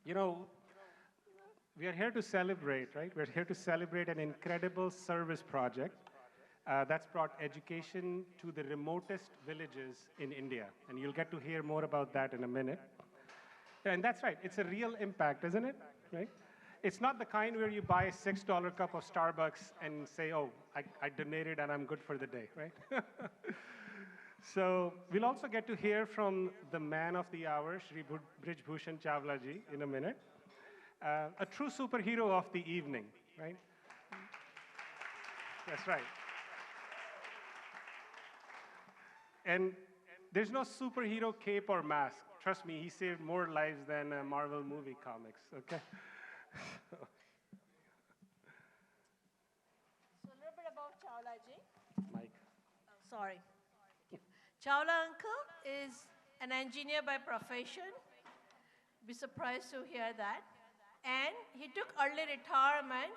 You know, we are here to celebrate, right? We're here to celebrate an incredible service project that's brought education to the remotest villages in India. And you'll get to hear more about that in a minute. And that's right, it's a real impact, isn't it? Right? It's not the kind where you buy a $6 cup of Starbucks and say, oh, I donated and I'm good for the day, right? So we'll also get to hear from the man of the hour, Brij Bhushan Chawla ji, in a minute. A true superhero of the evening, right? That's right. And there's no superhero cape or mask. Trust me, he saved more lives than Marvel movie comics, okay? So a little bit about Chawla ji. Mike. Oh, sorry. Chawla uncle is an engineer by profession. Be surprised to hear that. And he took early retirement,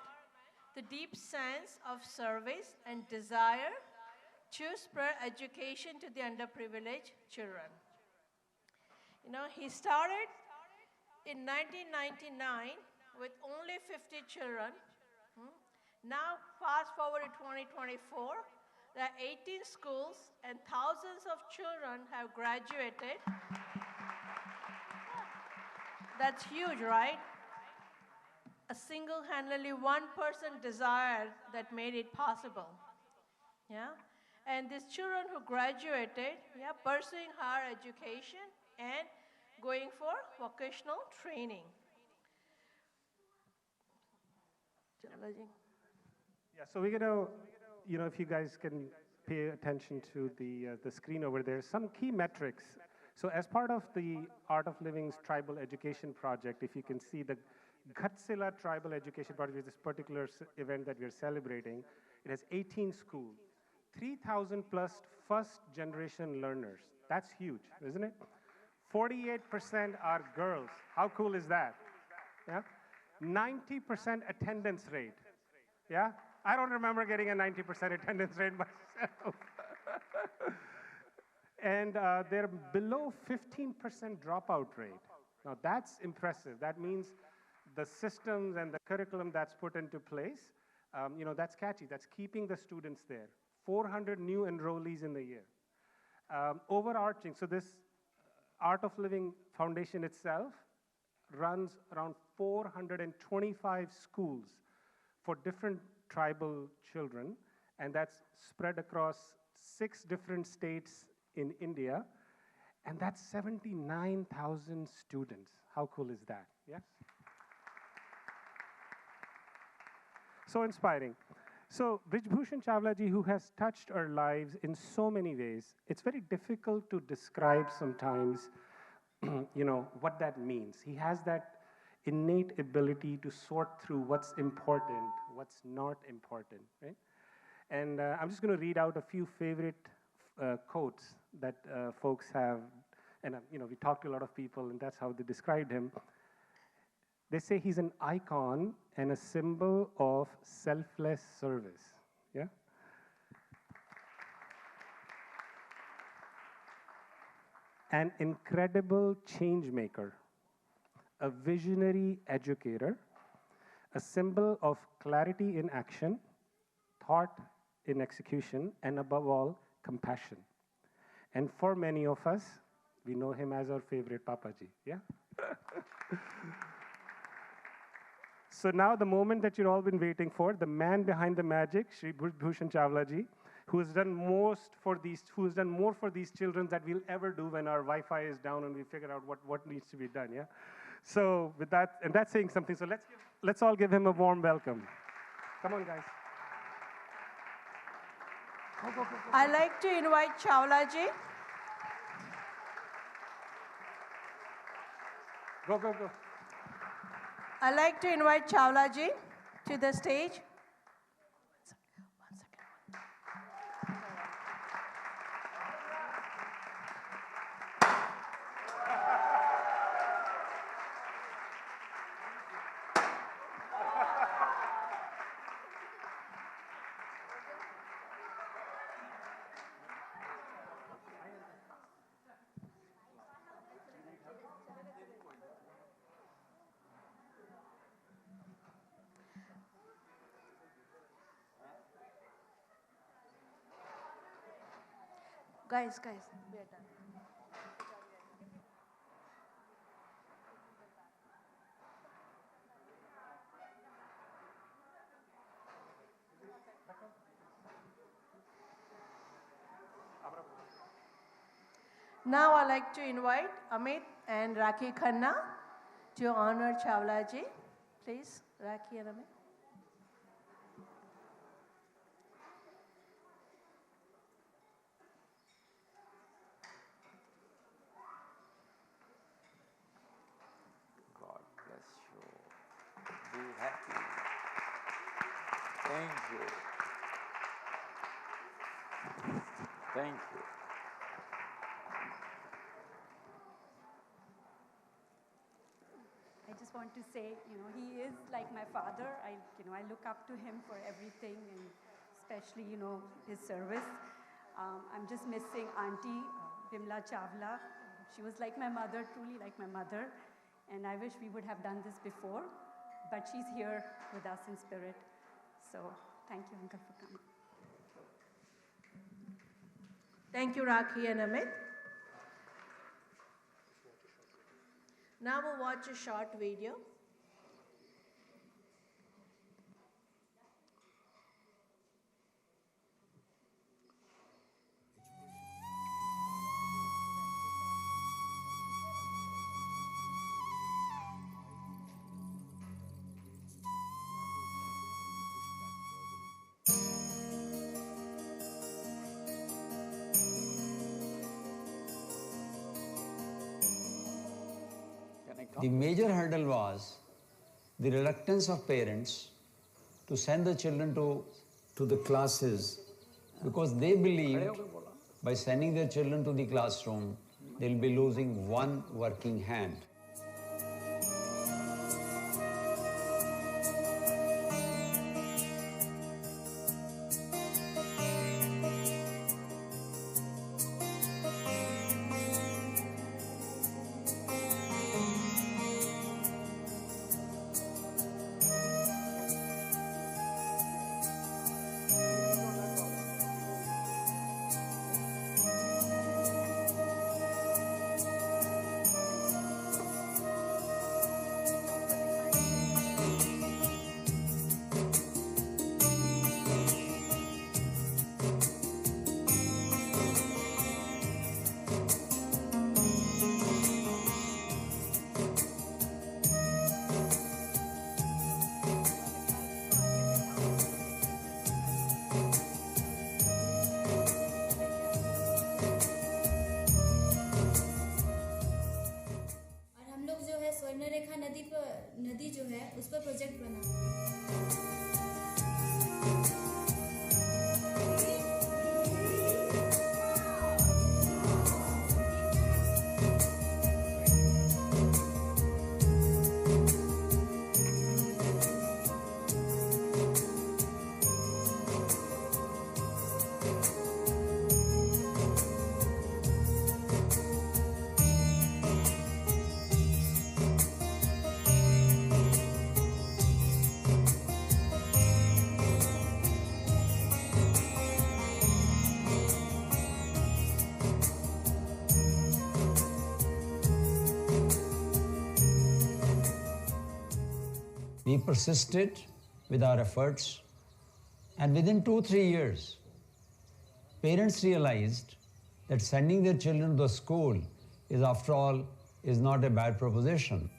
the deep sense of service and desire to spread education to the underprivileged children. You know, he started in 1999 with only 50 children. Now, fast forward to 2024, there are 18 schools and thousands of children have graduated. That's huge, right? A single-handedly one person desire that made it possible. Yeah? And these children who graduated, yeah, pursuing higher education and going for vocational training. Yeah, so we're gonna, if you guys can pay attention to the screen over there, some key metrics. So as part of the Art of Living's Tribal Education Project, if you can see the Gutsilla Tribal Education Project, this particular event that we're celebrating, it has 18 schools, 3,000 plus first generation learners. That's huge, isn't it? 48% are girls. How cool is that? Yeah? 90% attendance rate. Yeah? I don't remember getting a 90% attendance rate myself. And they're below 15% dropout rate. Now that's impressive. That means the systems and the curriculum that's put into place, that's catchy. That's keeping the students there. 400 new enrollees in the year. Overarching, so this Art of Living Foundation itself runs around 425 schools for different tribal children, and that's spread across 6 different states in India, and that's 79,000 students. How cool is that? Yes? So inspiring. So Brij Bhushan Chawla ji, who has touched our lives in so many ways, it's very difficult to describe sometimes, what that means. He has that innate ability to sort through what's important, what's not important, right? And I'm just going to read out a few favorite quotes that folks have, and we talked to a lot of people, and that's how they described him. They say he's an icon and a symbol of selfless service. Yeah? An incredible change maker, a visionary educator, a symbol of clarity in action, thought in execution, and above all, compassion. And for many of us, we know him as our favorite Papaji. Yeah? So now the moment that you've all been waiting for, the man behind the magic, Shri Brij Bhushan Chawla ji, who has done more for these children that we'll ever do when our Wi-Fi is down and we figure out what needs to be done, yeah? So with that, and that's saying something, so let's all give him a warm welcome. Come on, guys. Go, go, go, go. I'd like to invite Chawla ji. Go, go, go. I'd like to invite Chawla ji to the stage. One second. Guys, we are done. Now I'd like to invite Amit and Rakhi Khanna to honor Chawla ji. Please, Rakhi and Amit. God bless you. Be happy. Thank you. Thank you. I just want to say, he is like my father. I look up to him for everything, and especially, his service. I'm just missing Auntie Bimla Chawla. She was like my mother, truly like my mother. And I wish we would have done this before, but she's here with us in spirit. So thank you, Uncle, for coming. Thank you, Rakhi and Amit. Now we'll watch a short video. The major hurdle was the reluctance of parents to send the children to the classes because they believed by sending their children to the classroom, they'll be losing one working hand. नदी जो है उस पर project बना। We persisted with our efforts, and within 2-3 years, parents realized that sending their children to the school is, after all, is not a bad proposition.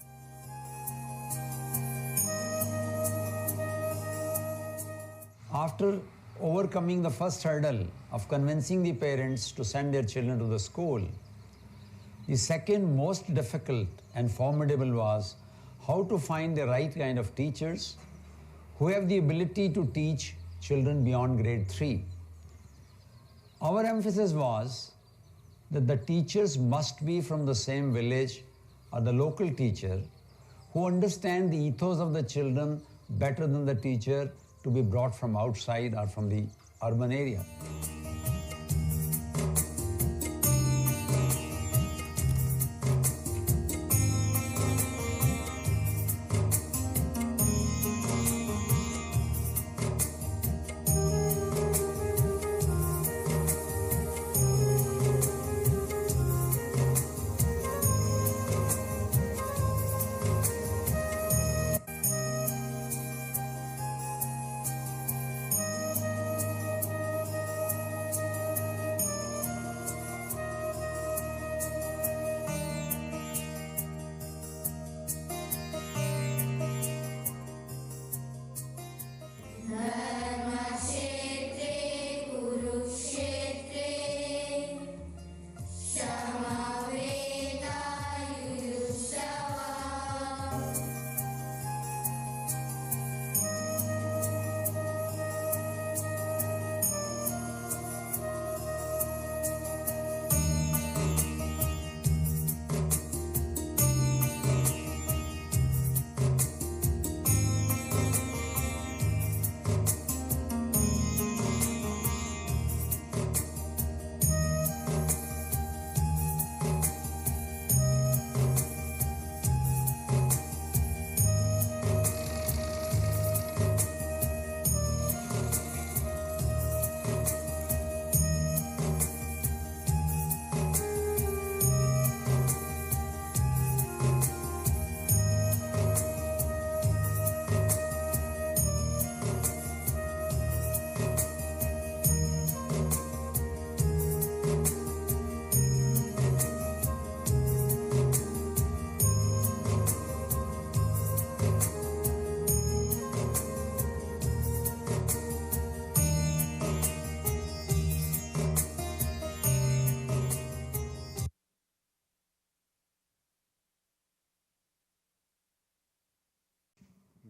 After overcoming the first hurdle of convincing the parents to send their children to the school, the second most difficult and formidable was how to find the right kind of teachers who have the ability to teach children beyond grade 3. Our emphasis was that the teachers must be from the same village or the local teacher who understand the ethos of the children better than the teacher to be brought from outside or from the urban area.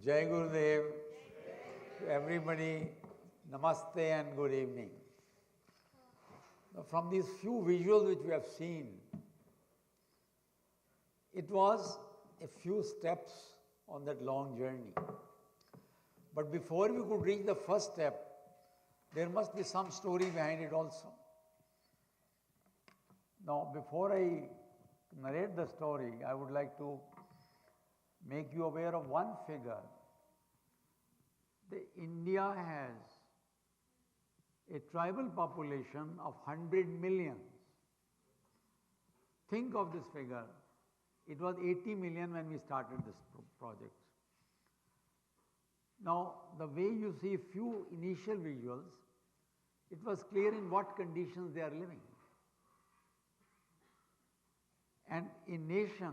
Jai Gurudev, to everybody, namaste and good evening. Now, from these few visuals which we have seen, it was a few steps on that long journey. But before we could reach the first step, there must be some story behind it also. Now, before I narrate the story, I would like to make you aware of one figure. India has a tribal population of 100 million. Think of this figure. It was 80 million when we started this project. Now, the way you see few initial visuals, it was clear in what conditions they are living. And a nation,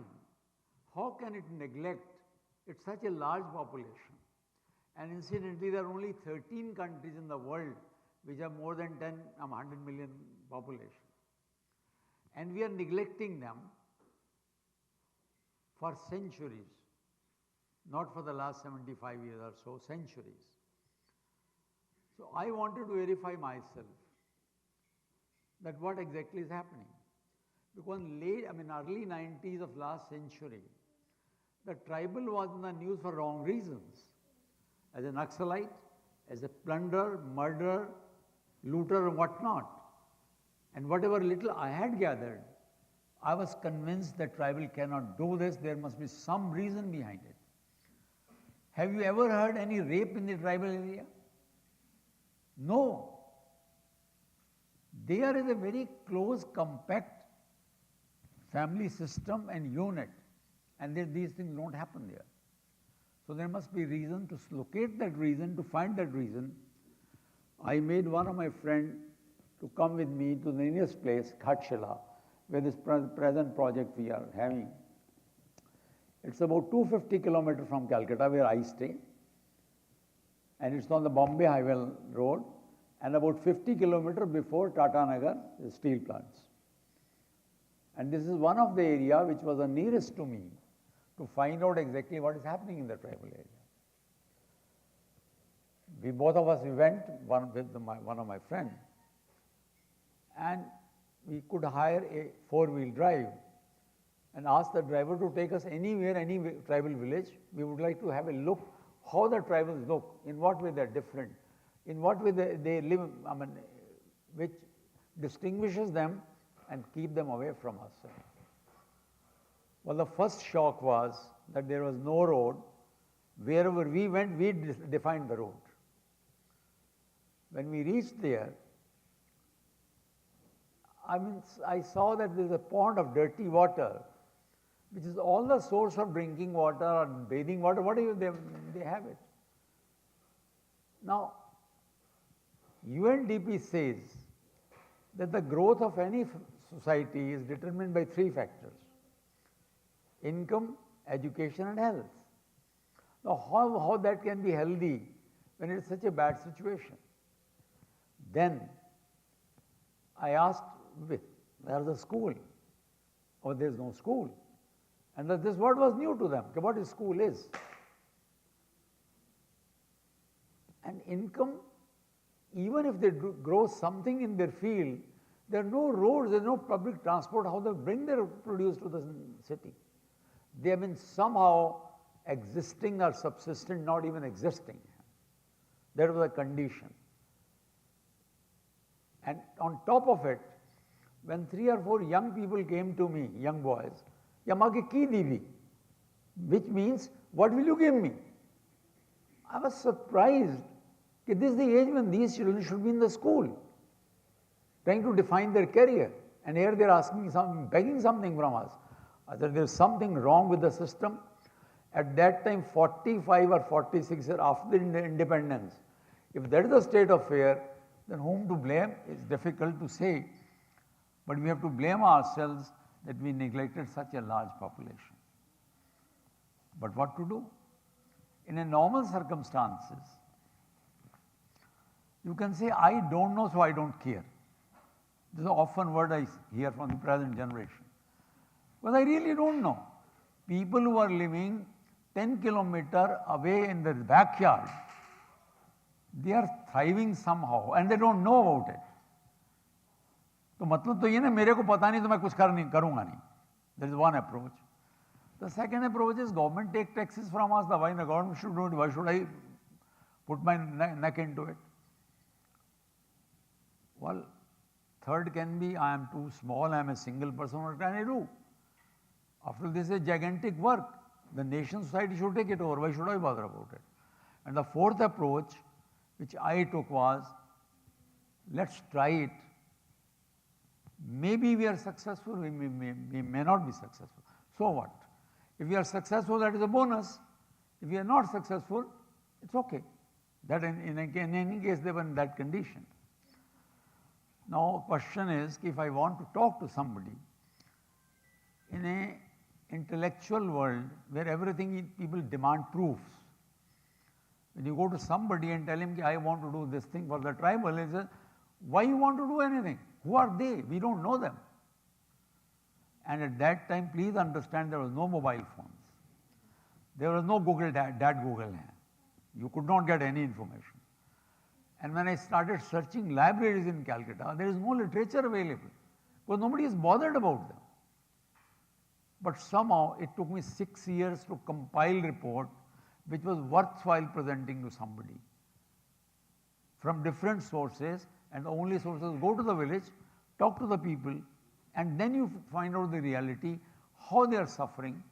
how can it neglect? It's such a large population. And incidentally, there are only 13 countries in the world which have more than 100 million population. And we are neglecting them for centuries, not for the last 75 years or so, centuries. So I wanted to verify myself that what exactly is happening. Because early 90s of last century, the tribal was in the news for wrong reasons. As a Naxalite, as a plunderer, murderer, looter and whatnot. And whatever little I had gathered, I was convinced that tribal cannot do this, there must be some reason behind it. Have you ever heard any rape in the tribal area? No. There is a very close, compact family system and unit, and these things don't happen there. So there must be reason to locate that reason, to find that reason. I made one of my friends to come with me to the nearest place, Khatshila, where this present project we are having. It's about 250 kilometers from Calcutta, where I stay. And it's on the Bombay Highway Road, and about 50 kilometers before Tata Nagar, the steel plants. And this is one of the area which was the nearest to me to find out exactly what is happening in the tribal area. Both of us went, one with one of my friends, and we could hire a 4-wheel drive and ask the driver to take us anywhere, any tribal village. We would like to have a look how the tribals look, in what way they are different, in what way they live, which distinguishes them and keep them away from us. Well, the first shock was that there was no road. Wherever we went, we defined the road. When we reached there, I saw that there is a pond of dirty water, which is all the source of drinking water or bathing water, whatever they have it. Now, UNDP says that the growth of any society is determined by 3 factors: income, education and health. Now, how that can be healthy when it is such a bad situation? Then I asked, where is the school? Oh, there is no school. And this word was new to them, what a school is. And income, even if they grow something in their field, there are no roads, there is no public transport, how they bring their produce to the city. They have been somehow existing or subsistent, not even existing. That was the condition. And on top of it, when 3 or 4 young people came to me, young boys, Yamake ki divi, which means, what will you give me? I was surprised. This is the age when these children should be in the school, trying to define their career. And here they are asking something, begging something from us. I said, there is something wrong with the system. At that time, 45 or 46 years after independence, if that is the state of affair, then whom to blame is difficult to say. But we have to blame ourselves that we neglected such a large population. But what to do? In a normal circumstances, you can say, I don't know, so I don't care. This is often word I hear from the present generation. But I really don't know. People who are living 10 kilometers away in the backyard, they are thriving somehow and they don't know about it. तो मतलब तो ये ना मेरे को पता नहीं तो मैं कुछ करूँगा नहीं. That is one approach. The second approach is government take taxes from us. Why the government should do it? Why should I put my neck into it? Well, third can be I am too small, I am a single person, what can I do? After this is gigantic work. The nation society should take it over. Why should I bother about it? And the fourth approach which I took was, let's try it. Maybe we are successful, we may not be successful. So what? If we are successful, that is a bonus. If we are not successful, it's okay. That in any case, they were in that condition. Now, question is, if I want to talk to somebody in a intellectual world where everything people demand proofs, when you go to somebody and tell him, I want to do this thing for the tribal, he says, why you want to do anything? Who are they? We don't know them. And at that time, please understand, there was no mobile phones. There was no Google, that Google. You could not get any information. And when I started searching libraries in Calcutta, there is no literature available because nobody is bothered about them. But somehow it took me 6 years to compile report which was worthwhile presenting to somebody from different sources, and the only sources go to the village, talk to the people, and then you find out the reality, how they are suffering,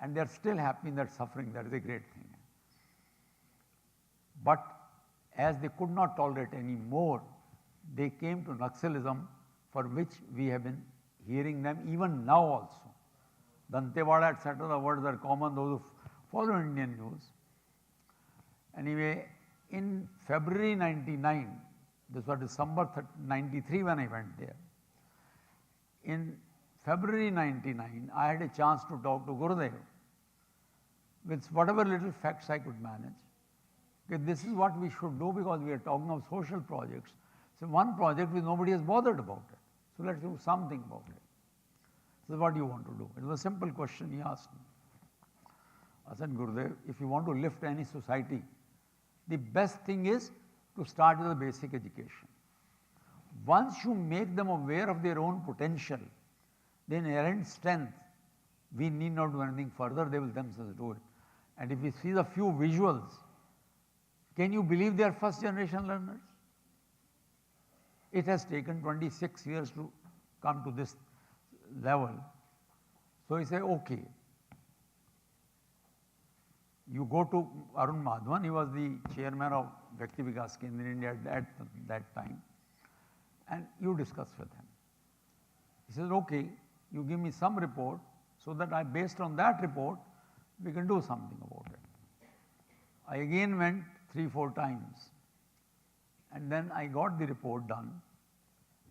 and they are still happy in that suffering. That is a great thing. But as they could not tolerate any more, they came to Naxalism, for which we have been hearing them even now also. Dantewada, etc., the words are common, those who follow Indian news. Anyway, in February 99, this was December 93 when I went there. In February 99, I had a chance to talk to Gurudev with whatever little facts I could manage. Okay, this is what we should do because we are talking of social projects. So one project which nobody has bothered about it. So let's do something about it. So what do you want to do? It was a simple question he asked me. I said, Gurudev, if you want to lift any society, the best thing is to start with a basic education. Once you make them aware of their own potential, their inherent strength, we need not do anything further, they will themselves do it. And if we see the few visuals, can you believe they are first generation learners? It has taken 26 years to come to this level. So he said, okay. You go to Arun Madhavan, he was the chairman of Vyakti Vikas Kendra in India at that time, and you discuss with him. He says, okay, you give me some report so that based on that report, we can do something about it. I again went 3-4 times, and then I got the report done,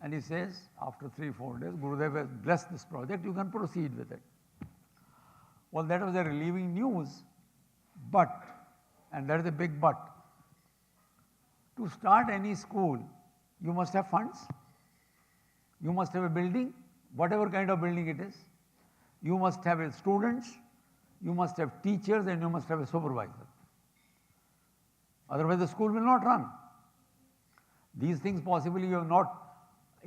and he says, after 3-4 days, Gurudev has blessed this project, you can proceed with it. Well, that was a relieving news, but, and that is a big but, to start any school, you must have funds, you must have a building, whatever kind of building it is, you must have students, you must have teachers, and you must have a supervisor. Otherwise, the school will not run. These things possibly you have not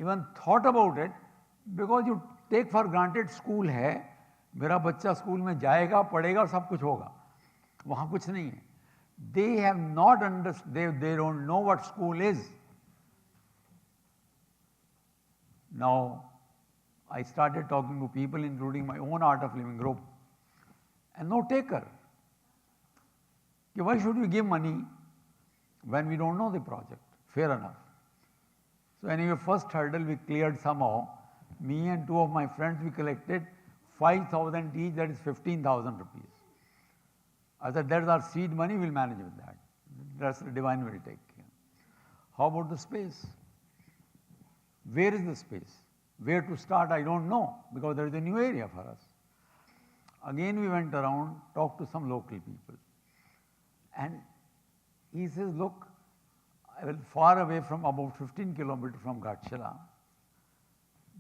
even thought about it because you take for granted school है, मेरा बच्चा school में जाएगा, पढ़ेगा और सब कुछ होगा. वहाँ कुछ नहीं है. They have not understood, they don't know what school is. Now, I started talking to people, including my own Art of Living group, and no taker. Why should we give money when we don't know the project? Fair enough. So anyway, first hurdle we cleared somehow. Me and 2 of my friends, we collected 5,000 each, that is 15,000 rupees. I said, that's our seed money, we'll manage with that. That's the divine will take care. How about the space? Where is the space? Where to start, I don't know, because there is a new area for us. Again, we went around, talked to some local people. And he says, look, I will far away from about 15 kilometers from Ghatshila,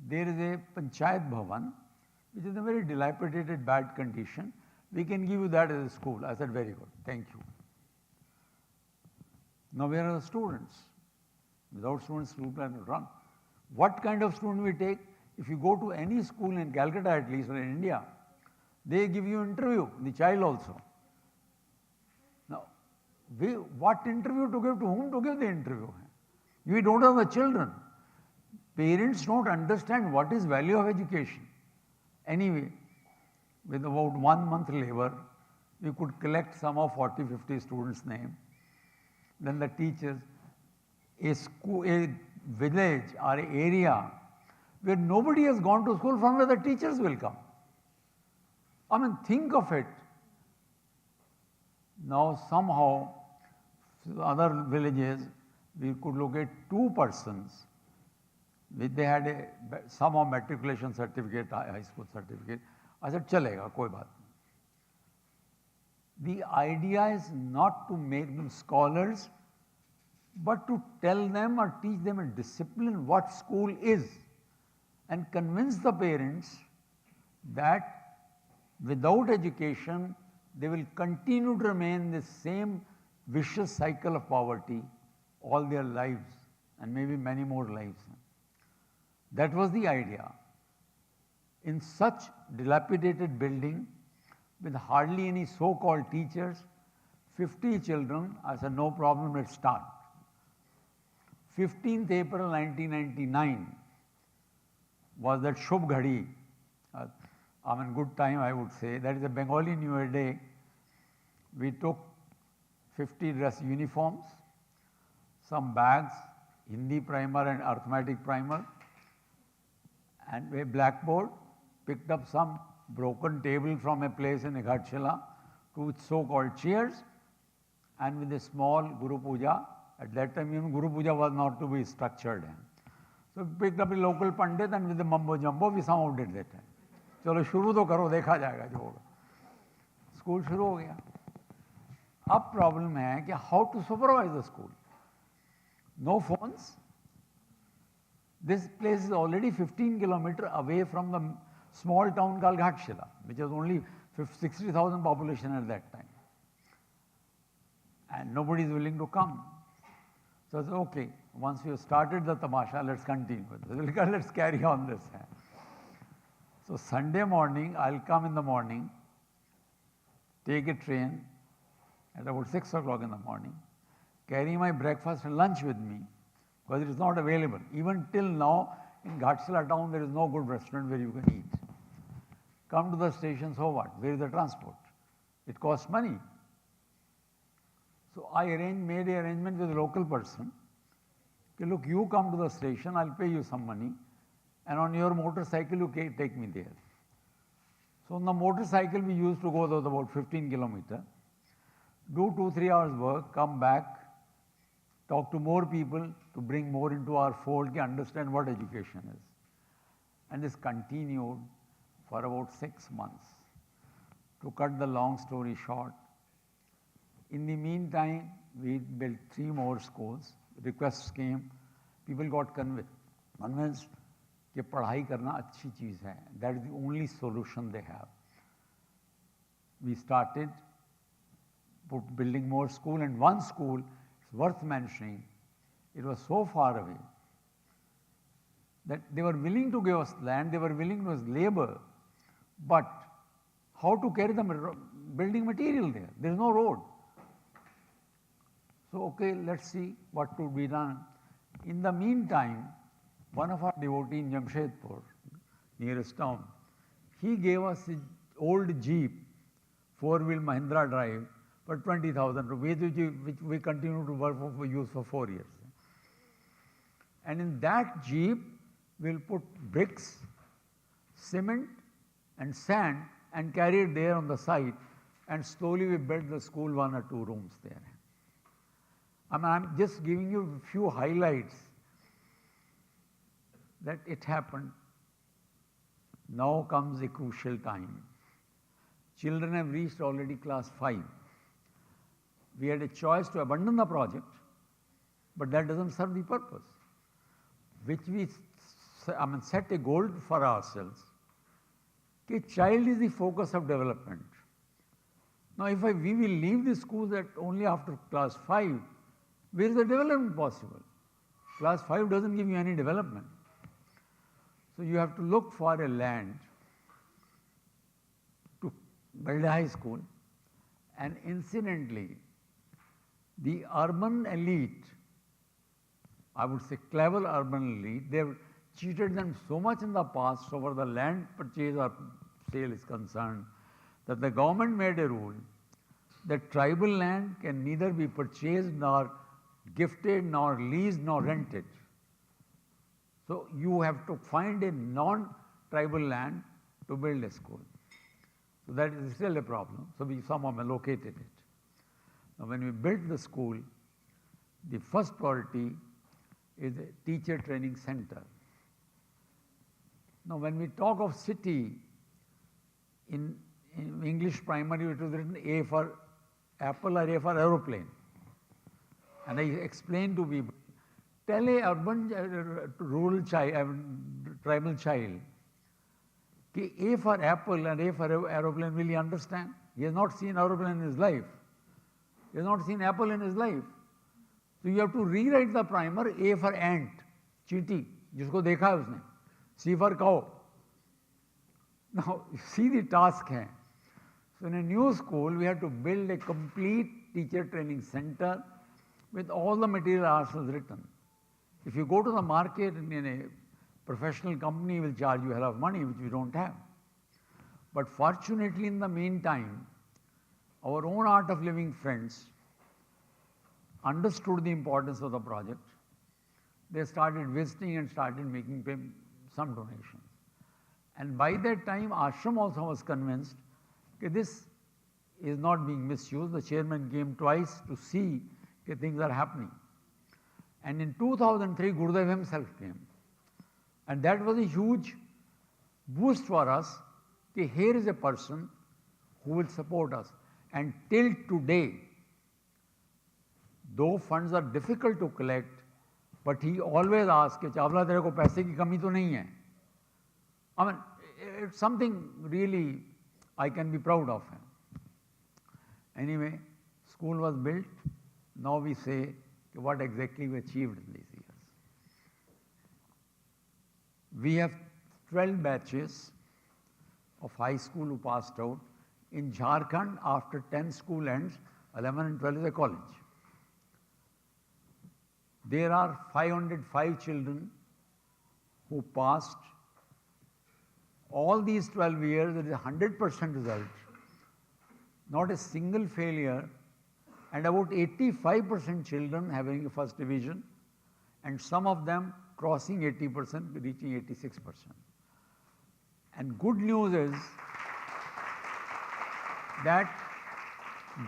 there is a Panchayat Bhavan, which is in a very dilapidated, bad condition, We can give you that as a school. I said, very good, thank you. Now where are the students? Without students, school plan will run. What kind of student we take? If you go to any school in Calcutta at least, or in India, they give you interview, the child also. Now, what interview to give, to whom to give the interview? We don't have the children. Parents don't understand what is value of education. Anyway, with about 1 month labor, we could collect some of 40, 50 students' name. Then the teachers, a school, a village or an area where nobody has gone to school, from where the teachers will come. I mean, think of it. Now somehow, other villages, we could locate 2 persons. They had some matriculation certificate, high school certificate. I said, chalega, koi baat nahi. The idea is not to make them scholars, but to tell them or teach them a discipline what school is, and convince the parents that without education, they will continue to remain in the same vicious cycle of poverty all their lives, and maybe many more lives. That was the idea. In such dilapidated building, with hardly any so-called teachers, 50 children, I said, no problem, let's start. 15th April 1999 was that Shubh Ghadi, good time I would say, that is a Bengali New Year day. We took 50 dress uniforms, some bags, Hindi primer and arithmetic primer, and a blackboard, picked up some broken table from a place in Ghatshila, 2 so-called chairs, and with a small Guru Puja. At that time, even Guru Puja was not to be structured. So we picked up a local pandit, and with the mumbo jumbo, we somehow did that. Chalo, shuru to karo, dekha jayega jo hoga. School shuru ho gaya. Ab problem hai कि how to supervise the school. No phones. This place is already 15 kilometers away from the small town called Ghatshila, which was only 60,000 population at that time. And nobody is willing to come. So I said, okay, once we have started the tamasha, let's continue with it. Let's carry on this. So Sunday morning, I'll come in the morning, take a train at about 6 o'clock in the morning, carry my breakfast and lunch with me, because it is not available. Even till now, in Ghatshila town, there is no good restaurant where you can eat. Come to the station, so what? Where is the transport? It costs money. So I made an arrangement with a local person. Okay, look, you come to the station, I'll pay you some money, and on your motorcycle, you take me there. So on the motorcycle, we used to go about 15 kilometers, do 2-3 hours work, come back, talk to more people to bring more into our fold, to understand what education is. And this continued for about 6 months. To cut the long story short, in the meantime, we built 3 more schools. Requests came. People got convinced कि पढ़ाई करना अच्छी चीज़ है. That is the only solution they have. We started building more school, and one school, it's worth mentioning, it was so far away that they were willing to give us land, they were willing to give us labor, but how to carry the building material there? There is no road. So, okay, let's see what to be done. In the meantime, one of our devotees in Jamshedpur, nearest town, he gave us his old Jeep, 4-wheel Mahindra drive, for 20,000 rupees, which we continue to work for use for 4 years. And in that Jeep, we'll put bricks, cement, and sand, and carry it there on the site, and slowly we built the school 1 or 2 rooms there. I'm just giving you a few highlights that it happened. Now comes a crucial time. Children have reached already class 5. We had a choice to abandon the project, but that doesn't serve the purpose, which we set a goal for ourselves. That child is the focus of development. Now, if we will leave the schools at only after class 5, where is the development possible? Class 5 doesn't give you any development. So you have to look for a land to build a high school, and incidentally, the urban elite, I would say clever urban elite, they have cheated them so much in the past so far the land purchase or sale is concerned, that the government made a rule that tribal land can neither be purchased nor gifted nor leased nor rented. So you have to find a non-tribal land to build a school. So that is still a problem. So we somehow allocated it. Now when we built the school, the first priority is a teacher training center. Now when we talk of city, in English primary it was written A for apple or A for aeroplane. And I explained to people, tell a urban rural child, tribal child, कि A for apple and A for aeroplane, will he understand? He has not seen aeroplane in his life. He has not seen apple in his life. So you have to rewrite the primer. A for ant, चींटी, जिसको देखा है उसने. C for cow. Now see the task है. So in a new school, we have to build a complete teacher training center with all the material ourselves written. If you go to the market and in a professional company will charge you a lot of money, which we don't have. But fortunately, in the meantime, our own art of living friends understood the importance of the project. They started visiting and started making some donations. And by that time, Ashram also was convinced that this is not being misused. The chairman came twice to see that things are happening. And in 2003, Gurudev himself came. And that was a huge boost for us, that here is a person who will support us. And till today, though funds are difficult to collect, but he always asks, Chawla, tere ko paise ki kami to nahi hai. I mean, it's something really I can be proud of him. Anyway, school was built. Now we say what exactly we achieved in these years. We have 12 batches of high school who passed out. In Jharkhand, after 10 school ends, 11 and 12 is a college. There are 505 children who passed. All these 12 years, it is 100% result. Not a single failure, and about 85% children having a first division, and some of them crossing 80%, reaching 86%. And good news is that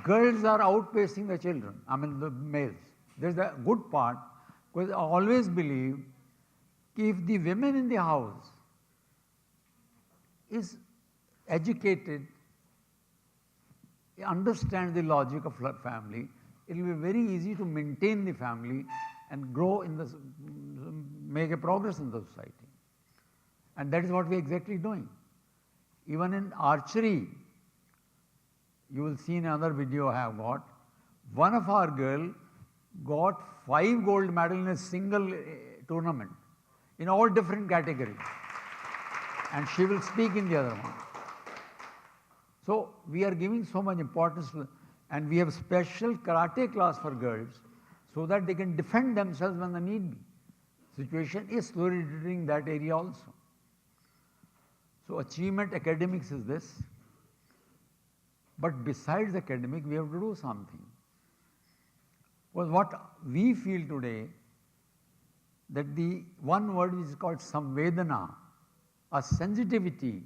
girls are outpacing the children, I mean the males. There's a good part, because I always believe that if the women in the house is educated, understands the logic of family, it will be very easy to maintain the family and grow in the, make a progress in the society. And that is what we are exactly doing. Even in archery, you will see in another video I have got, one of our girls got 5 gold medals in a single tournament in all different categories. And she will speak in the other one. So we are giving so much importance to, and we have special karate class for girls so that they can defend themselves when the need be. Situation is slowly deteriorating that area also. So achievement academics is this. But besides academic, we have to do something. Because what we feel today, that the one word which is called samvedana, a sensitivity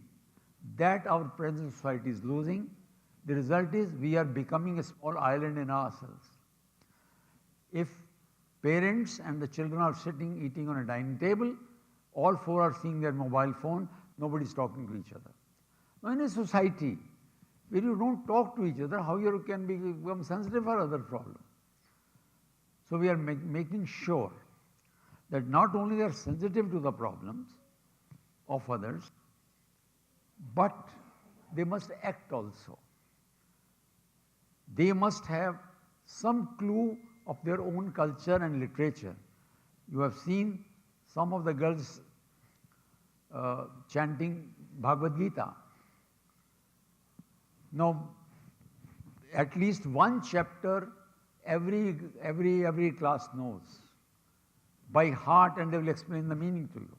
that our present society is losing, the result is we are becoming a small island in ourselves. If parents and the children are sitting eating on a dining table, all 4 are seeing their mobile phone, nobody is talking to each other. Now in a society where you don't talk to each other, how you can become sensitive for other problems? So we are making sure that not only they are sensitive to the problems of others, but they must act also. they must have some clue of their own culture and literature. You have seen some of the girls chanting Bhagavad Gita. Now, at least one chapter every class knows by heart, and they will explain the meaning to you.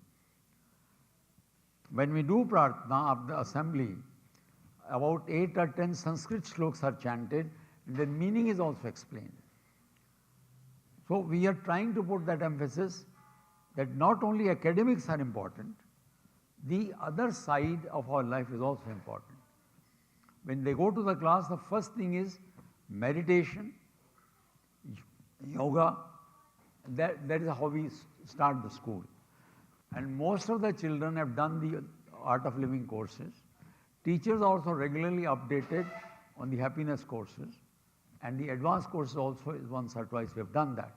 When we do prarthana of the assembly, about 8 or 10 Sanskrit shlokas are chanted, and their meaning is also explained. So we are trying to put that emphasis that not only academics are important, the other side of our life is also important. When they go to the class, the first thing is meditation, yoga. That is how we start the school. And most of the children have done the art of living courses. Teachers are also regularly updated on the happiness courses, and the advanced courses also is once or twice we have done that.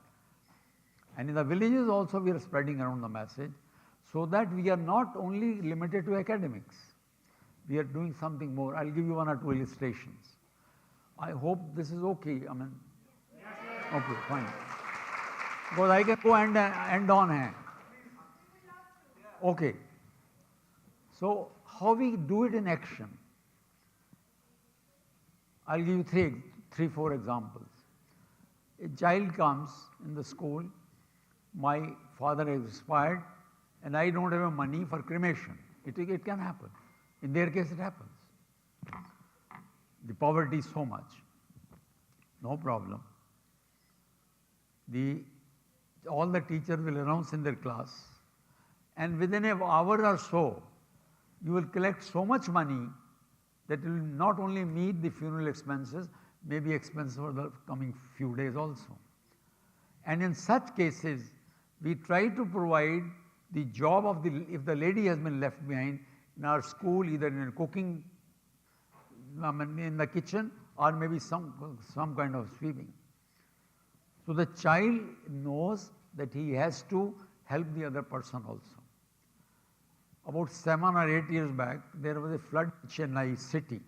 And in the villages also we are spreading around the message, so that we are not only limited to academics. We are doing something more. I'll give you 1 or 2 illustrations. I hope this is okay. I mean, okay, fine. Because I can go and end on hand. Okay. So how we do it in action? I'll give you three, 4 examples. A child comes in the school, my father has expired, and I don't have money for cremation. It can happen. In their case, it happens. The poverty is so much. No problem. All the teachers will announce in their class, and within an hour or so, you will collect so much money that will not only meet the funeral expenses, maybe expenses for the coming few days also. And in such cases, we try to provide the job of if the lady has been left behind in our school, either in cooking, in the kitchen, or maybe some kind of sweeping. So the child knows that he has to help the other person also. About 7 or 8 years back, there was a flood in Chennai city.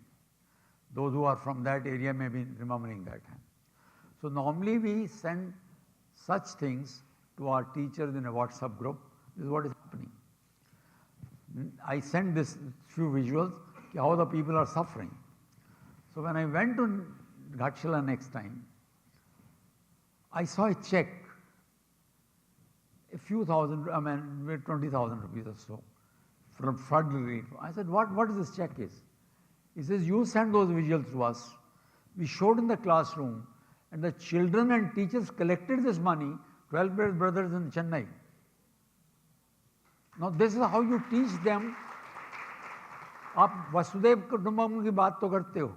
Those who are from that area may be remembering that. So normally we send such things to our teachers in a WhatsApp group. This is what is happening. I sent this few visuals how the people are suffering. So when I went to Ghatshila next time, I saw a check, a few thousand, 20,000 rupees or so, from flood relief. I said, what is this check is? He says, you send those visuals to us. We showed in the classroom, and the children and teachers collected this money to help their brothers in Chennai. Now this is how you teach them. आप वसुदेव कुटुंबकम की बात तो करते हो,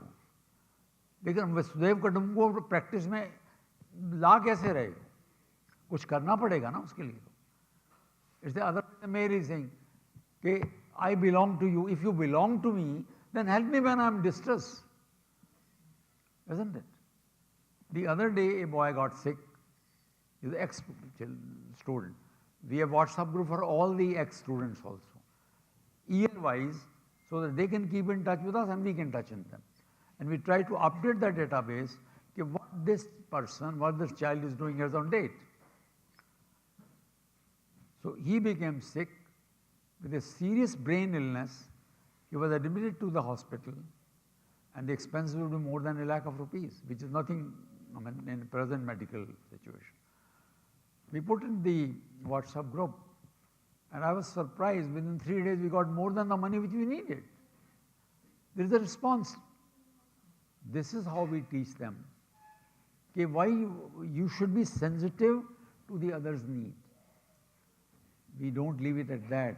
लेकिन वसुदेव कुटुंबकम को practice में ला कैसे रहे? कुछ करना पड़ेगा ना उसके लिए. It's the other Mary saying, कि I belong to you. If you belong to me, then help me when I'm distressed. Isn't it? The other day, a boy got sick. He's an ex-student. We have WhatsApp group for all the ex-students also, year-wise, so that they can keep in touch with us and we can touch in them. And we try to update the database, what this person, what this child is doing as on date. So he became sick with a serious brain illness. He was admitted to the hospital, and the expenses would be more than ₹1 lakh, which is nothing in the present medical situation. We put in the WhatsApp group, and I was surprised. Within 3 days, we got more than the money which we needed. There is a response. This is how we teach them. Okay, why you should be sensitive to the other's need. We don't leave it at that.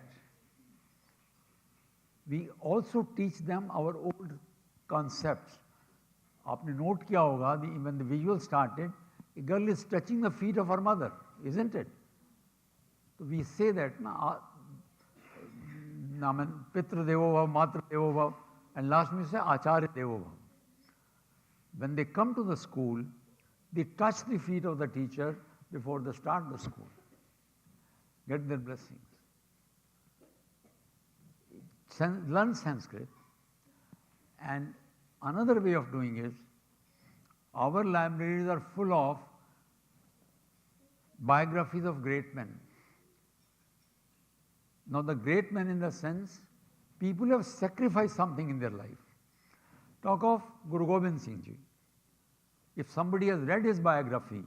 We also teach them our old concepts. आपने note किया होगा, when the visual started, a girl is touching the feet of her mother, isn't it? So we say that, Pitra Devo Bhav, Matra Devo Bhav, and last we say Acharya Devo Bhav. When they come to the school, they touch the feet of the teacher before they start the school. Get their blessings. Learn Sanskrit. And another way of doing is, our libraries are full of biographies of great men. Now the great men in the sense, people who have sacrificed something in their life. Talk of Guru Gobind Singh Ji. If somebody has read his biography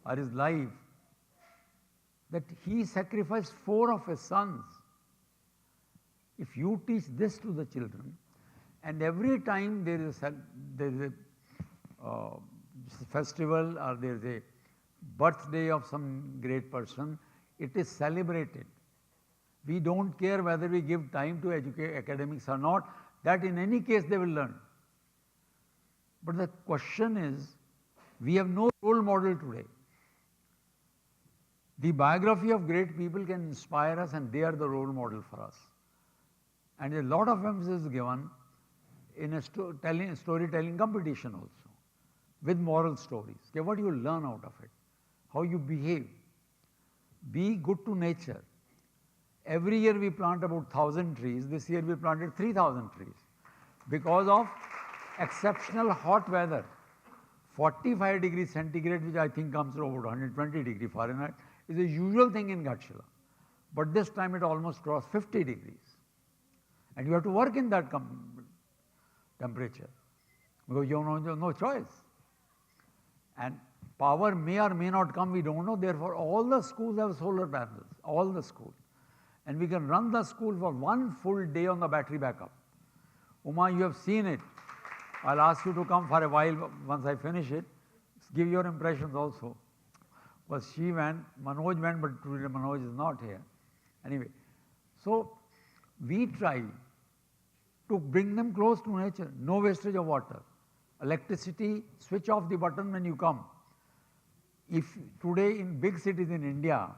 or his life, that he sacrificed 4 of his sons. If you teach this to the children, and every time there is a festival or there is a birthday of some great person, it is celebrated. We don't care whether we give time to educate academics or not, that in any case they will learn. But the question is, we have no role model today. The biography of great people can inspire us and they are the role model for us. And a lot of emphasis is given in a storytelling competition also, with moral stories. Okay, what you learn out of it, how you behave. Be good to nature. Every year we plant about 1,000 trees. This year we planted 3,000 trees because of exceptional hot weather. 45 degrees centigrade, which I think comes to about 120 degrees Fahrenheit, is a usual thing in Ghatshila. But this time it almost crossed 50 degrees. And you have to work in that temperature because you have no choice. And power may or may not come, we don't know. Therefore, all the schools have solar panels, all the schools. And we can run the school for 1 full day on the battery backup. Uma, you have seen it. I'll ask you to come for a while once I finish it. Give your impressions also. Well, she went, Manoj went, but today Manoj is not here. Anyway, so we try to bring them close to nature. No wastage of water. Electricity, switch off the button when you come. If today in big cities in India,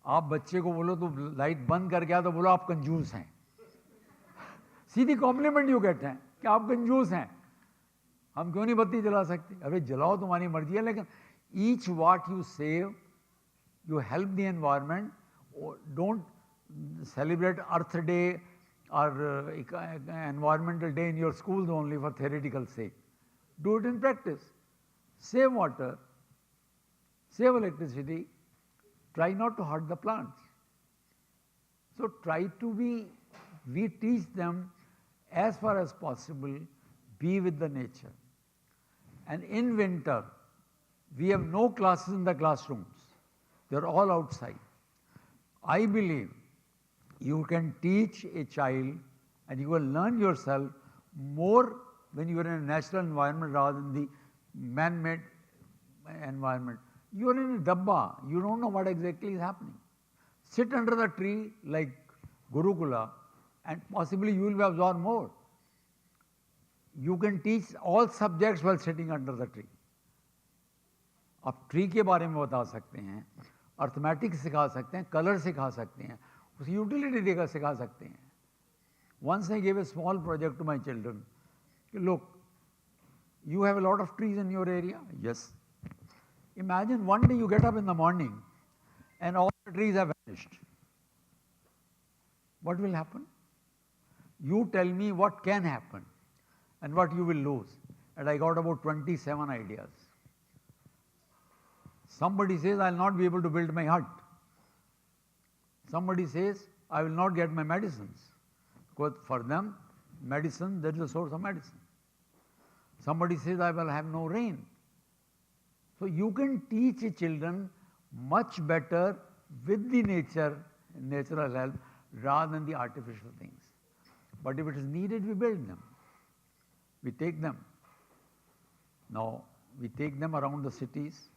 आप बच्चे को बोलो तो light बंद कर गया तो बोलो आप कंजूस हैं. सीधी कॉम्प्लीमेंट यू गेट है कि आप कंजूस हैं, हम क्यों नहीं बत्ती जला सकते. अरे जलाओ, तुम्हारी मर्जी है, लेकिन each what you save, you help the environment. Don't celebrate Earth Day or Environmental Day in your schools only for theoretical sake. Do it in practice. Save water, save electricity, try not to hurt the plants. So try to be, we teach them as far as possible, be with the nature. And in winter, we have no classes in the classrooms. They're all outside. I believe you can teach a child and you will learn yourself more when you are in a natural environment rather than the man-made environment. You are in a dabba, you don't know what exactly is happening. Sit under the tree like Gurukula and possibly you will absorb more. You can teach all subjects while sitting under the tree. आप tree के बारे में बता सकते हैं, arithmetics सिखा सकते हैं, कलर सिखा सकते हैं, उसकी यूटिलिटी देकर सिखा सकते हैं. Once I gave a small project to my children. Look, you have a lot of trees in your area? Yes. Imagine one day you get up in the morning and all the trees have vanished. What will happen? You tell me what can happen and what you will lose. And I got about 27 ideas. Somebody says, I will not be able to build my hut. Somebody says, I will not get my medicines. Because for them, medicine, that is the source of medicine. Somebody says, I will have no rain. So you can teach children much better with the nature, natural help, rather than the artificial things. But if it is needed, we build them. We take them. Now, we take them around the cities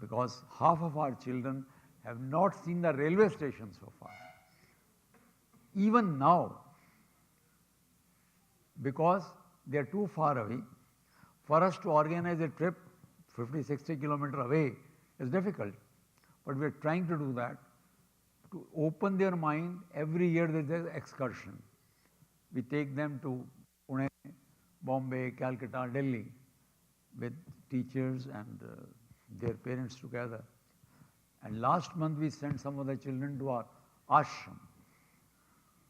because half of our children have not seen the railway station so far. Even now, because they are too far away, for us to organize a trip 50, 60 kilometers away is difficult. But we are trying to do that, to open their mind. Every year there is an excursion. We take them to Pune, Bombay, Calcutta, Delhi with teachers and their parents together. And last month we sent some of the children to our ashram.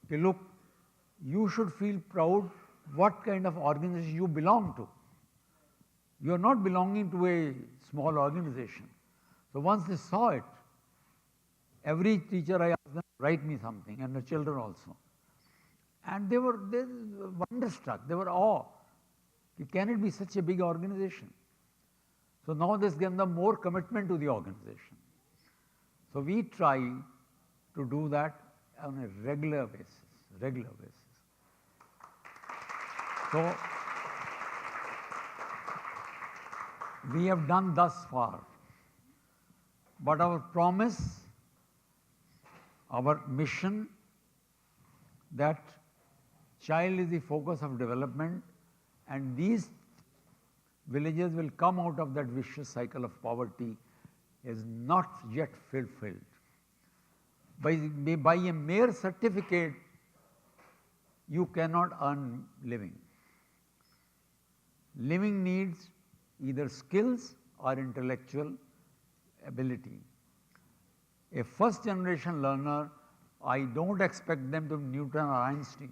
Okay, look, you should feel proud what kind of organization you belong to. You are not belonging to a small organization. So once they saw it, every teacher I asked them, write me something, and the children also. And they were wonderstruck, they were awe. Can it be such a big organization? So now this gives them more commitment to the organization. So we try to do that on a regular basis. So we have done thus far. But our promise, our mission, that child is the focus of development, and these villages will come out of that vicious cycle of poverty, is not yet fulfilled. By a mere certificate, you cannot earn living. Living needs either skills or intellectual ability. A first generation learner, I don't expect them to be Newton or Einstein.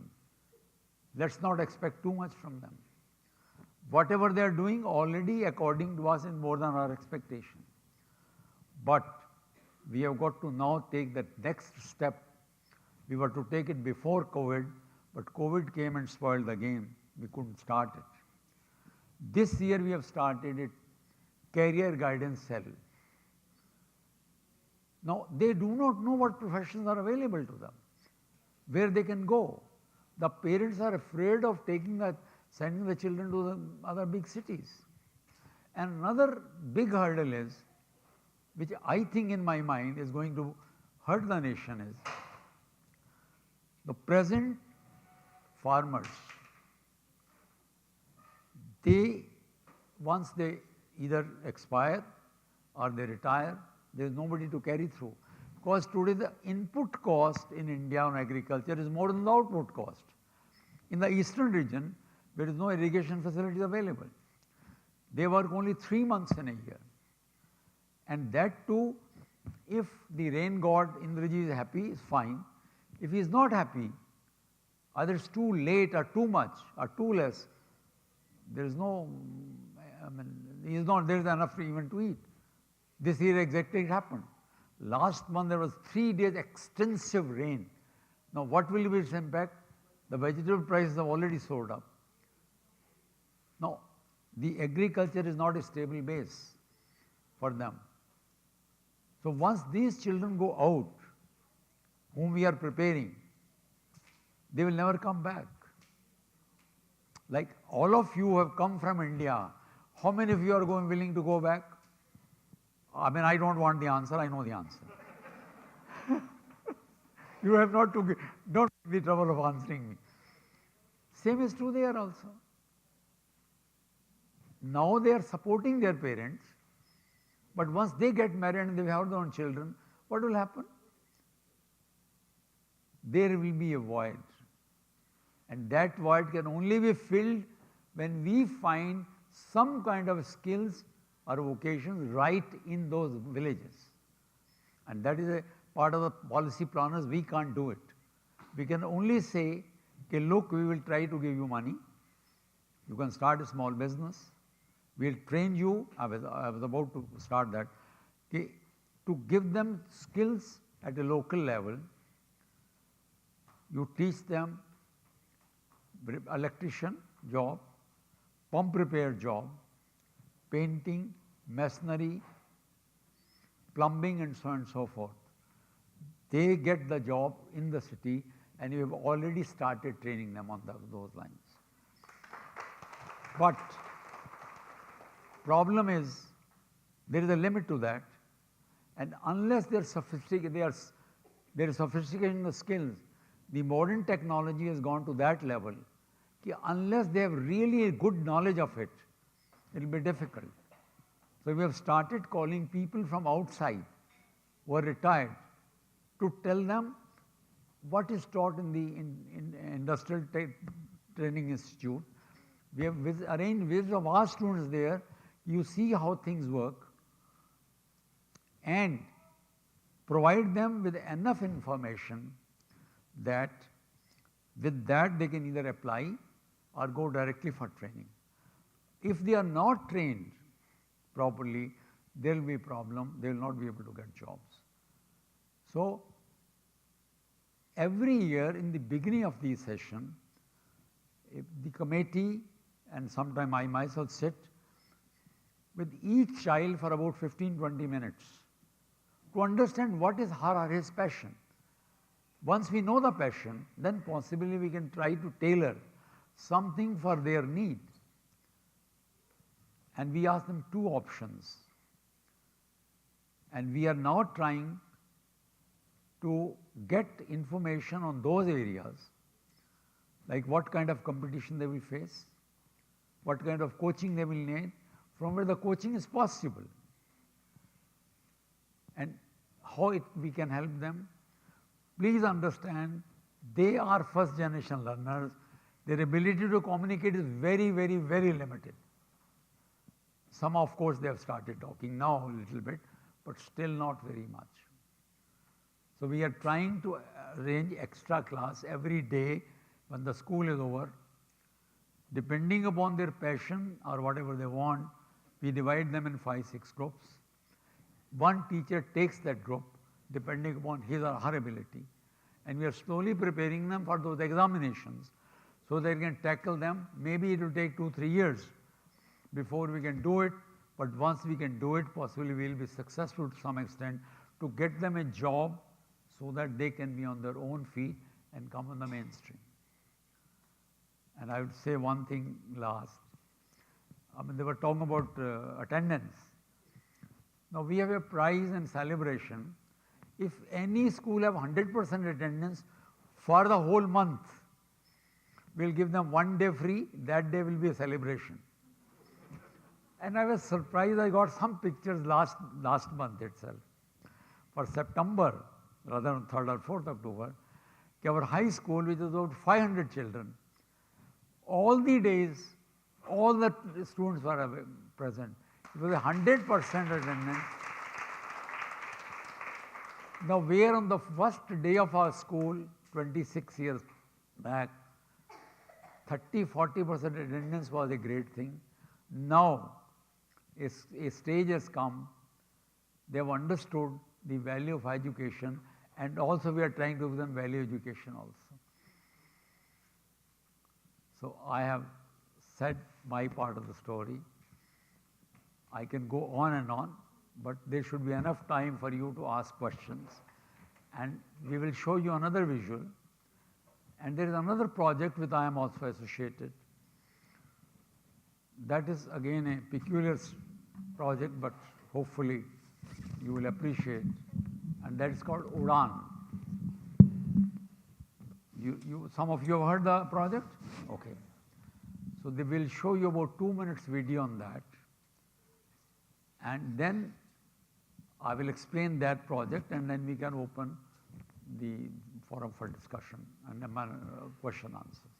Let's not expect too much from them. Whatever they are doing already according to us is more than our expectation. But we have got to now take that next step. We were to take it before COVID, but COVID came and spoiled the game. We couldn't start it. This year we have started a career guidance cell. Now, they do not know what professions are available to them, where they can go. The parents are afraid of sending the children to the other big cities. And another big hurdle is, which I think in my mind is going to hurt the nation, is the present farmers. Once they either expire or they retire, there is nobody to carry through. Because today the input cost in India on agriculture is more than the output cost. In the eastern region, there is no irrigation facilities available. They work only 3 months in a year. And that too, if the rain god Indraji is happy, is fine. If he is not happy, either it's too late or too much or too less, there is no, there is enough even to eat. This year exactly it happened. Last month there was 3 days extensive rain. Now what will be its impact? The vegetable prices have already soared up. Now, the agriculture is not a stable base for them. So once these children go out, whom we are preparing, they will never come back. Like all of you have come from India, how many of you are willing to go back? I don't want the answer, I know the answer. You have not to don't take the trouble of answering me. Same is true there also. Now they are supporting their parents, but once they get married and they have their own children, what will happen? There will be a void. And that void can only be filled when we find some kind of skills or vocations right in those villages. And that is a part of the policy planners. We can't do it. We can only say, okay, look, we will try to give you money. You can start a small business. We'll train you. I was about to start that. Okay, to give them skills at a local level. You teach them electrician job, pump repair job, painting, masonry, plumbing, and so on and so forth. They get the job in the city, and you have already started training them on those lines. But problem is, there is a limit to that, and unless there is sophistication in the skills, the modern technology has gone to that level, unless they have really a good knowledge of it, it will be difficult. So we have started calling people from outside who are retired to tell them what is taught in the Industrial Training Institute. We have arranged visits of our students there. You see how things work, and provide them with enough information that with that they can either apply or go directly for training. If they are not trained properly, there will be a problem, they will not be able to get jobs. So, every year in the beginning of the session, if the committee, and sometime I myself sit with each child for about 15-20 minutes to understand what is her or his passion. Once we know the passion, then possibly we can try to tailor something for their need. And we ask them two options. And we are now trying to get information on those areas, like what kind of competition they will face, what kind of coaching they will need, from where the coaching is possible, and how we can help them. Please understand, they are first generation learners. Their ability to communicate is very, very, very limited. Some, of course, they have started talking now a little bit, but still not very much. So we are trying to arrange extra class every day when the school is over. Depending upon their passion or whatever they want, we divide them in 5-6 groups. One teacher takes that group depending upon his or her ability, and we are slowly preparing them for those examinations so they can tackle them. Maybe it will take 2-3 years before we can do it, but once we can do it, possibly we will be successful to some extent to get them a job so that they can be on their own feet and come on the mainstream. And I would say one thing last. I mean, they were talking about attendance. Now we have a prize and celebration. If any school have 100% attendance for the whole month, we'll give them 1 day free. That day will be a celebration. And I was surprised, I got some pictures last month itself. For September, rather than 3rd or 4th October, our high school, which is about 500 children, all the days, all the students were present. It was 100% attendance. Now, where on the first day of our school, 26 years back, 30-40% attendance was a great thing. Now, a stage has come, they have understood the value of education, and also we are trying to give them value education also. So I have said my part of the story. I can go on and on, but there should be enough time for you to ask questions. And we will show you another visual. And there is another project with I am also associated. That is again a peculiar project, but hopefully you will appreciate. And that is called Udaan. Some of you have heard the project? Okay. So they will show you about 2 minutes video on that. And then I will explain that project, and then we can open the forum for discussion and question answers.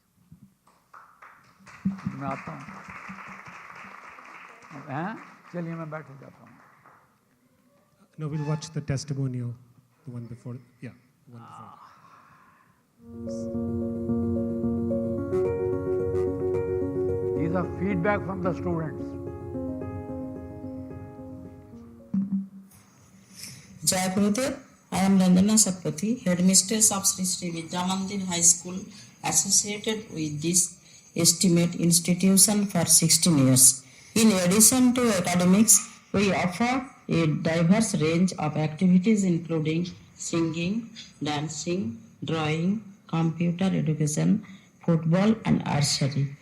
मैं आता हूँ, हैं? चलिए मैं बैठ जाता हूँ. No, we'll watch the testimonial, the one before. Yeah, the one before. These are feedback from the students. Jai Gurudev, I am Randana Sapati, headmistress of Sri Sri Vidyamandir High School, associated with this estimate institution for 16 years. In addition to academics, we offer a diverse range of activities including singing, dancing, drawing, computer education, football and archery.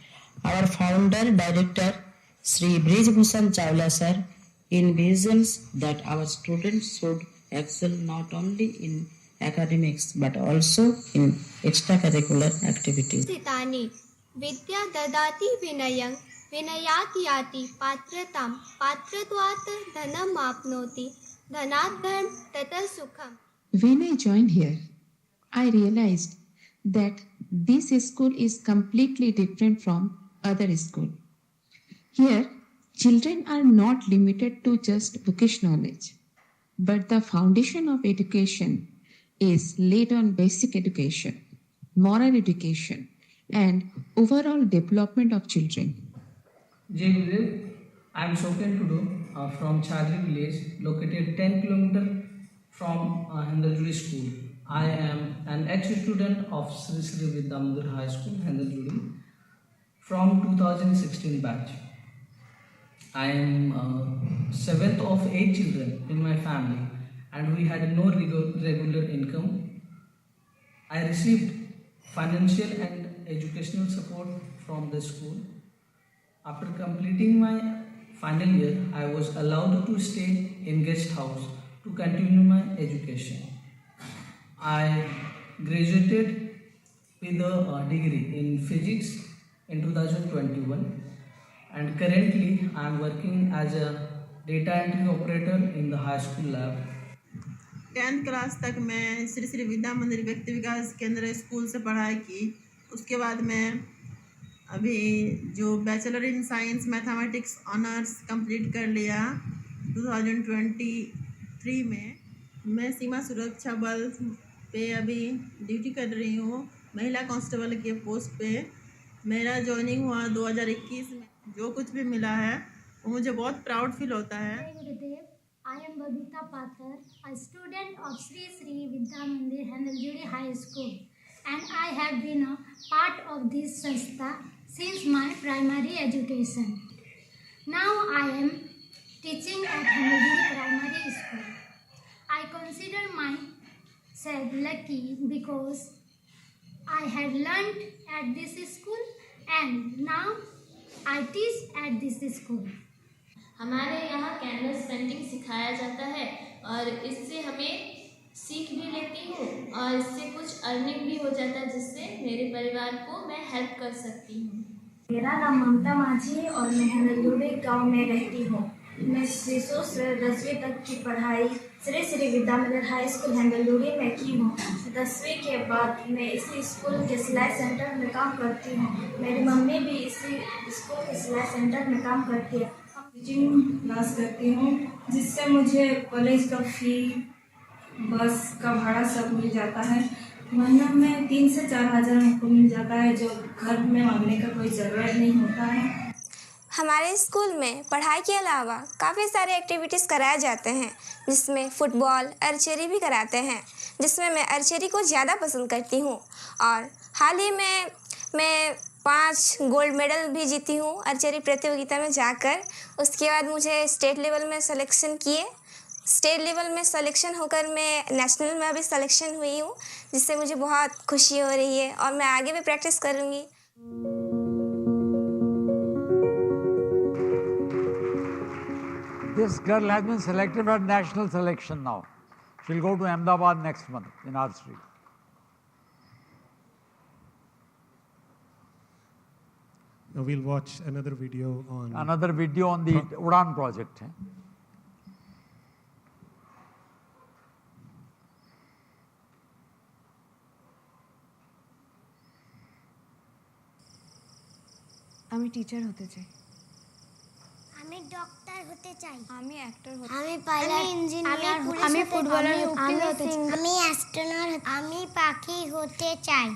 Our founder director, Sri Brij Bhushan Chawla sir, envisions that our students should excel not only in academics but also in extracurricular activities. स्थितानि विद्या ददाति विनयं विनयात् याति पात्रतां पात्रत्वात् धनम् आप्नोति धनात् धनं ततः सुखम्. When I joined here, I realized that this school is completely different from other schools. Here, children are not limited to just bookish knowledge, but the foundation of education is laid on basic education, moral education, and overall development of children. Jai Gurudev, I am Shoken Tudu from Chadri village, located 10 km from Hendajuri school. I am an ex-student of Sri Sri Vidya Mandir High School, Hendajuri, from 2016 batch. I am seventh of 8 children in my family, and we had no regular income. I received financial and educational support from the school. After completing my final year, I was allowed to stay in guest house to continue my education. I graduated with a degree in physics in 2021, and currently I am working as a data entry operator in the high school lab. 10th class तक मैं श्री श्री विद्या मंदिर व्यक्ति विकास केंद्र school से पढ़ाई की। उसके बाद मैं अभी जो bachelor in science mathematics honours complete कर लिया 2023 में। मैं सीमा सुरक्षा बल पे अभी ड्यूटी कर रही हूँ, महिला कांस्टेबल के पोस्ट पे। मेरा जॉइनिंग हुआ 2021 में। जो कुछ भी मिला है वो मुझे बहुत प्राउड फील होता है। I am Babita Pathar, a student of Sri Sri Vidya Mandir Hendajuri High School, and I have been a part of this sanstha since my primary education. Now I am teaching at Hendajuri Primary School. I consider myself lucky because I had learnt at this school and now I teach at this school. हमारे यहाँ canvas painting सिखाया जाता है और इससे हमें सीख भी लेती हूँ और इससे कुछ अर्निंग भी हो जाता है, जिससे मेरे परिवार को मैं हेल्प कर सकती हूँ। मेरा नाम ममता माझी है और मैं hendajuri गांव में रहती हूँ। मैं शिशु से 10वीं तक की पढ़ाई श्री श्री विद्या मंदिर हाई स्कूल hendajuri में की हूँ। 10वीं के बाद मैं इसी स्कूल के सिलाई सेंटर में काम करती हूँ। मेरी मम्मी भी इसी स्कूल के सिलाई सेंटर में काम करती है। टीचिंग क्लास करती हूँ, जिससे मुझे कॉलेज का फी, बस का भाड़ा सब मिल जाता है। महीना में 3 से 4 हज़ार हमको मिल जाता है, जो घर में मांगने का कोई ज़रूरत नहीं होता है। हमारे स्कूल में पढ़ाई के अलावा काफ़ी सारे एक्टिविटीज़ कराए जाते हैं, जिसमें फ़ुटबॉल, आर्चरी भी कराते हैं, जिसमें मैं आर्चरी को ज़्यादा पसंद करती हूँ। और हाल ही में मैं 5 गोल्ड मेडल भी जीती हूँ आर्चरी प्रतियोगिता में जाकर। उसके बाद मुझे स्टेट लेवल में सिलेक्शन किए। स्टेट लेवल में सिलेक्शन होकर मैं नेशनल में अभी सिलेक्शन हुई हूँ, जिससे मुझे बहुत खुशी हो रही है और मैं आगे भी प्रैक्टिस करूँगी। This girl has been selected for national selection now. She'll go to Ahmedabad next month in archery. Now we'll watch another video on the Udaan project. আমি টিচার হতে চাই। আমি ডক্টর হতে চাই। আমি অ্যাক্টর হতে চাই। আমি পাইলট, ইঞ্জিনিয়ার, আমি ফুটবলার, আমি অ্যাস্ট্রোনট, আমি পাখি হতে চাই।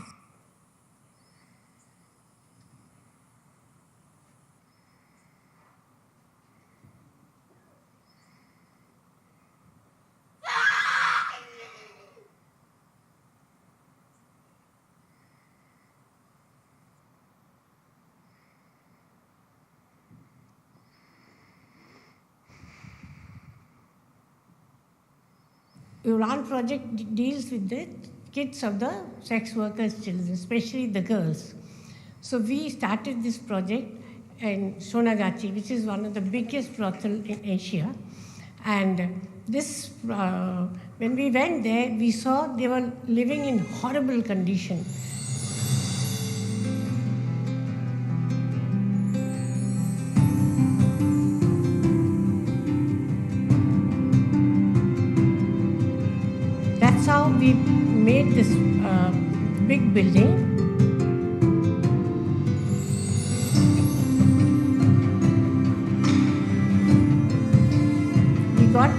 Udaan project deals with the kids of the sex workers' children, especially the girls. So we started this project in Sonagachi, which is one of the biggest brothel in Asia. And this, when we went there, we saw they were living in horrible conditions. That's how we made this big building. We got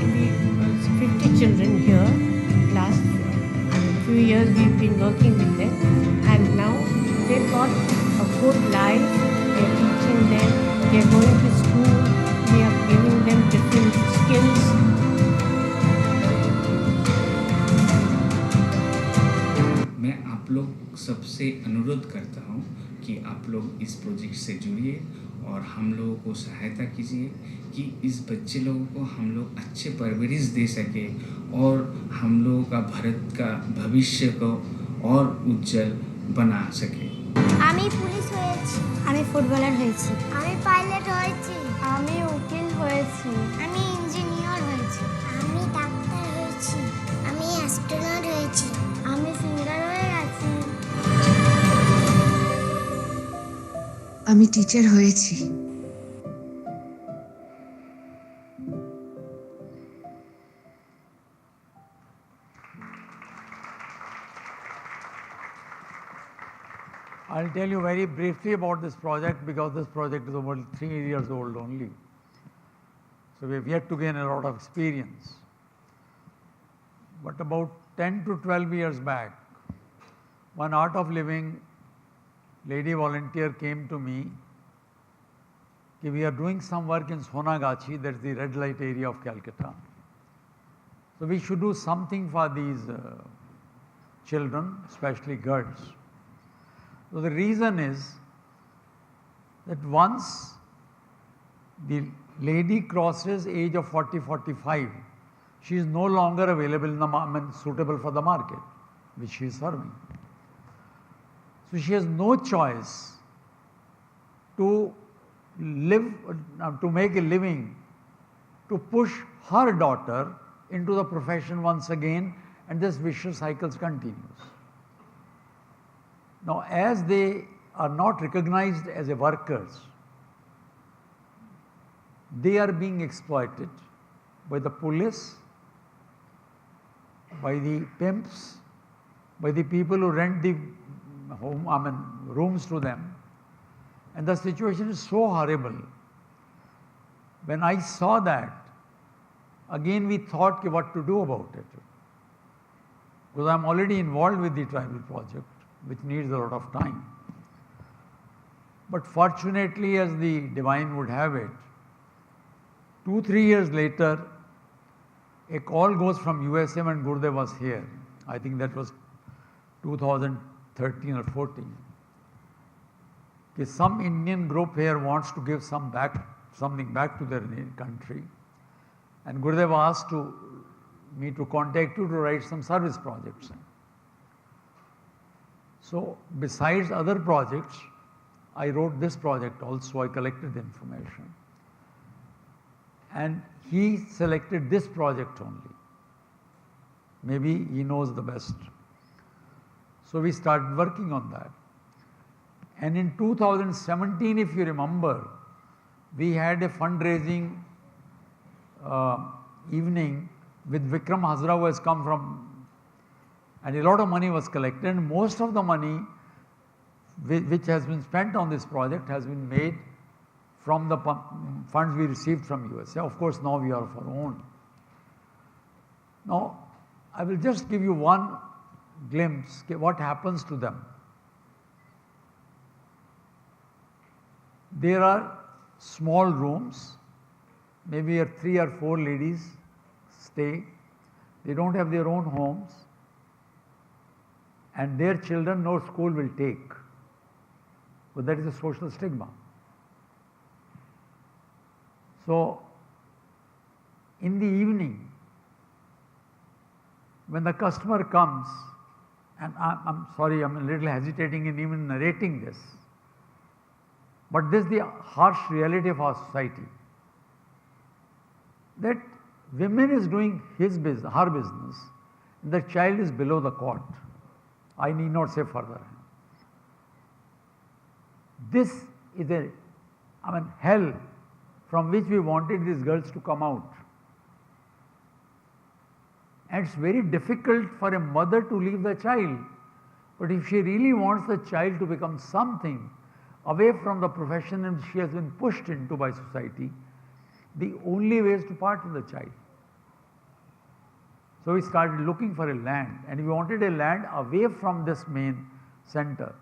50 children here. Last few years we've been working with them, and now they've got a good life. We're teaching them. They're going आपसे अनुरोध करता हूँ कि आप लोग इस project से जुड़िए और हम लोगों को सहायता कीजिए कि इस बच्चे लोगों को हम लोग अच्छे परवरिश दे सके और हम लोगों का भारत का भविष्य को और उज्जवल बना सके। আমি পুলিশ হয়েছি, আমি ফুটবলার হয়েছি, আমি পাইলট হয়েছি, আমি উকিল হয়েছি, আমি ইঞ্জিনিয়ার হয়েছি, আমি ডাক্তার হয়েছি, আমি অ্যাস্ট্রোনট হয়েছি, আমি সিঙ্গার হয়ে গেছি, আমি টিচার হয়েছি। I'll tell you very briefly about this project because this project is over 3 years old only. So we have yet to gain a lot of experience. But about 10 to 12 years back, one Art of Living lady volunteer came to me. We are doing some work in Sonagachi, that's the red light area of Calcutta. So we should do something for these children, especially girls. So the reason is that once the lady crosses age of 40-45, she is no longer available in the suitable for the market which she is serving. So she has no choice to live, to make a living, to push her daughter into the profession once again, and this vicious cycle continues. Now, as they are not recognized as a workers, they are being exploited by the police, by the pimps, by the people who rent the rooms to them, and the situation is so horrible. When I saw that, again we thought what to do about it, because I am already involved with the tribal project, which needs a lot of time. But fortunately, as the divine would have it, 2-3 years later, a call goes from USA when Gurudev was here. I think that was 2013 or 14. Some Indian group here wants to give something back to their country, and Gurudev asked me to contact you to write some service projects. So besides other projects, I wrote this project also. I collected the information, and he selected this project only. Maybe he knows the best. So we started working on that. And in 2017, if you remember, we had a fundraising evening with Vikram Hazra, who has come from, and a lot of money was collected, and most of the money which has been spent on this project has been made from the funds we received from USA. Of course, now we are of our own. Now, I will just give you one glimpse what happens to them. There are small rooms, maybe 3 or 4 ladies stay. They don't have their own homes, and their children no school will take. So that is a social stigma. So in the evening, when the customer comes, and I'm sorry, I'm a little hesitating in even narrating this, but this is the harsh reality of our society, that women is doing her business, and the child is below the cot. I need not say further. This is hell from which we wanted these girls to come out. And it's very difficult for a mother to leave the child. But if she really wants the child to become something away from the profession in which she has been pushed into by society, the only way is to part with the child. So we started looking for a land, and we wanted a land away from this main center.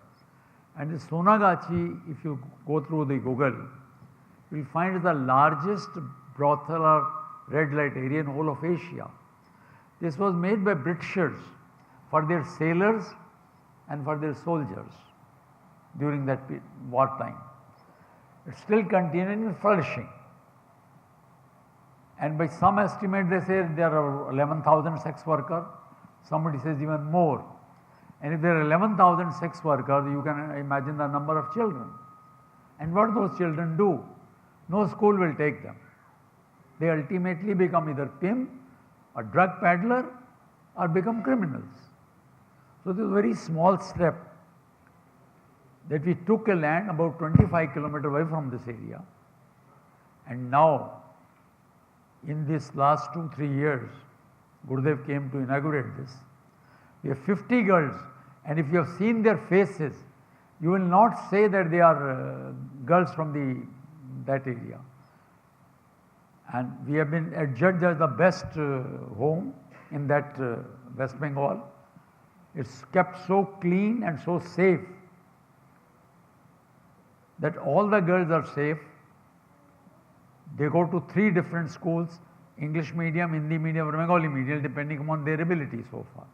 And the Sonagachi, if you go through the Google, you will find the largest brothel or red light area in whole of Asia. This was made by Britishers for their sailors and for their soldiers during that wartime. It's still continuing and flourishing. And by some estimate, they say there are 11,000 sex workers. Somebody says even more. And if there are 11,000 sex workers, you can imagine the number of children. And what those children do? No school will take them. They ultimately become either pimp, a drug peddler, or become criminals. So this is a very small step that we took a land about 25 kilometers away from this area. And now, in this last 2-3 years, Gurudev came to inaugurate this. We have 50 girls, and if you have seen their faces, you will not say that they are girls from that area. And we have been adjudged as the best home in that West Bengal. It's kept so clean and so safe that all the girls are safe. They go to 3 different schools, English medium, Hindi medium or Bengali medium, depending upon their ability so far.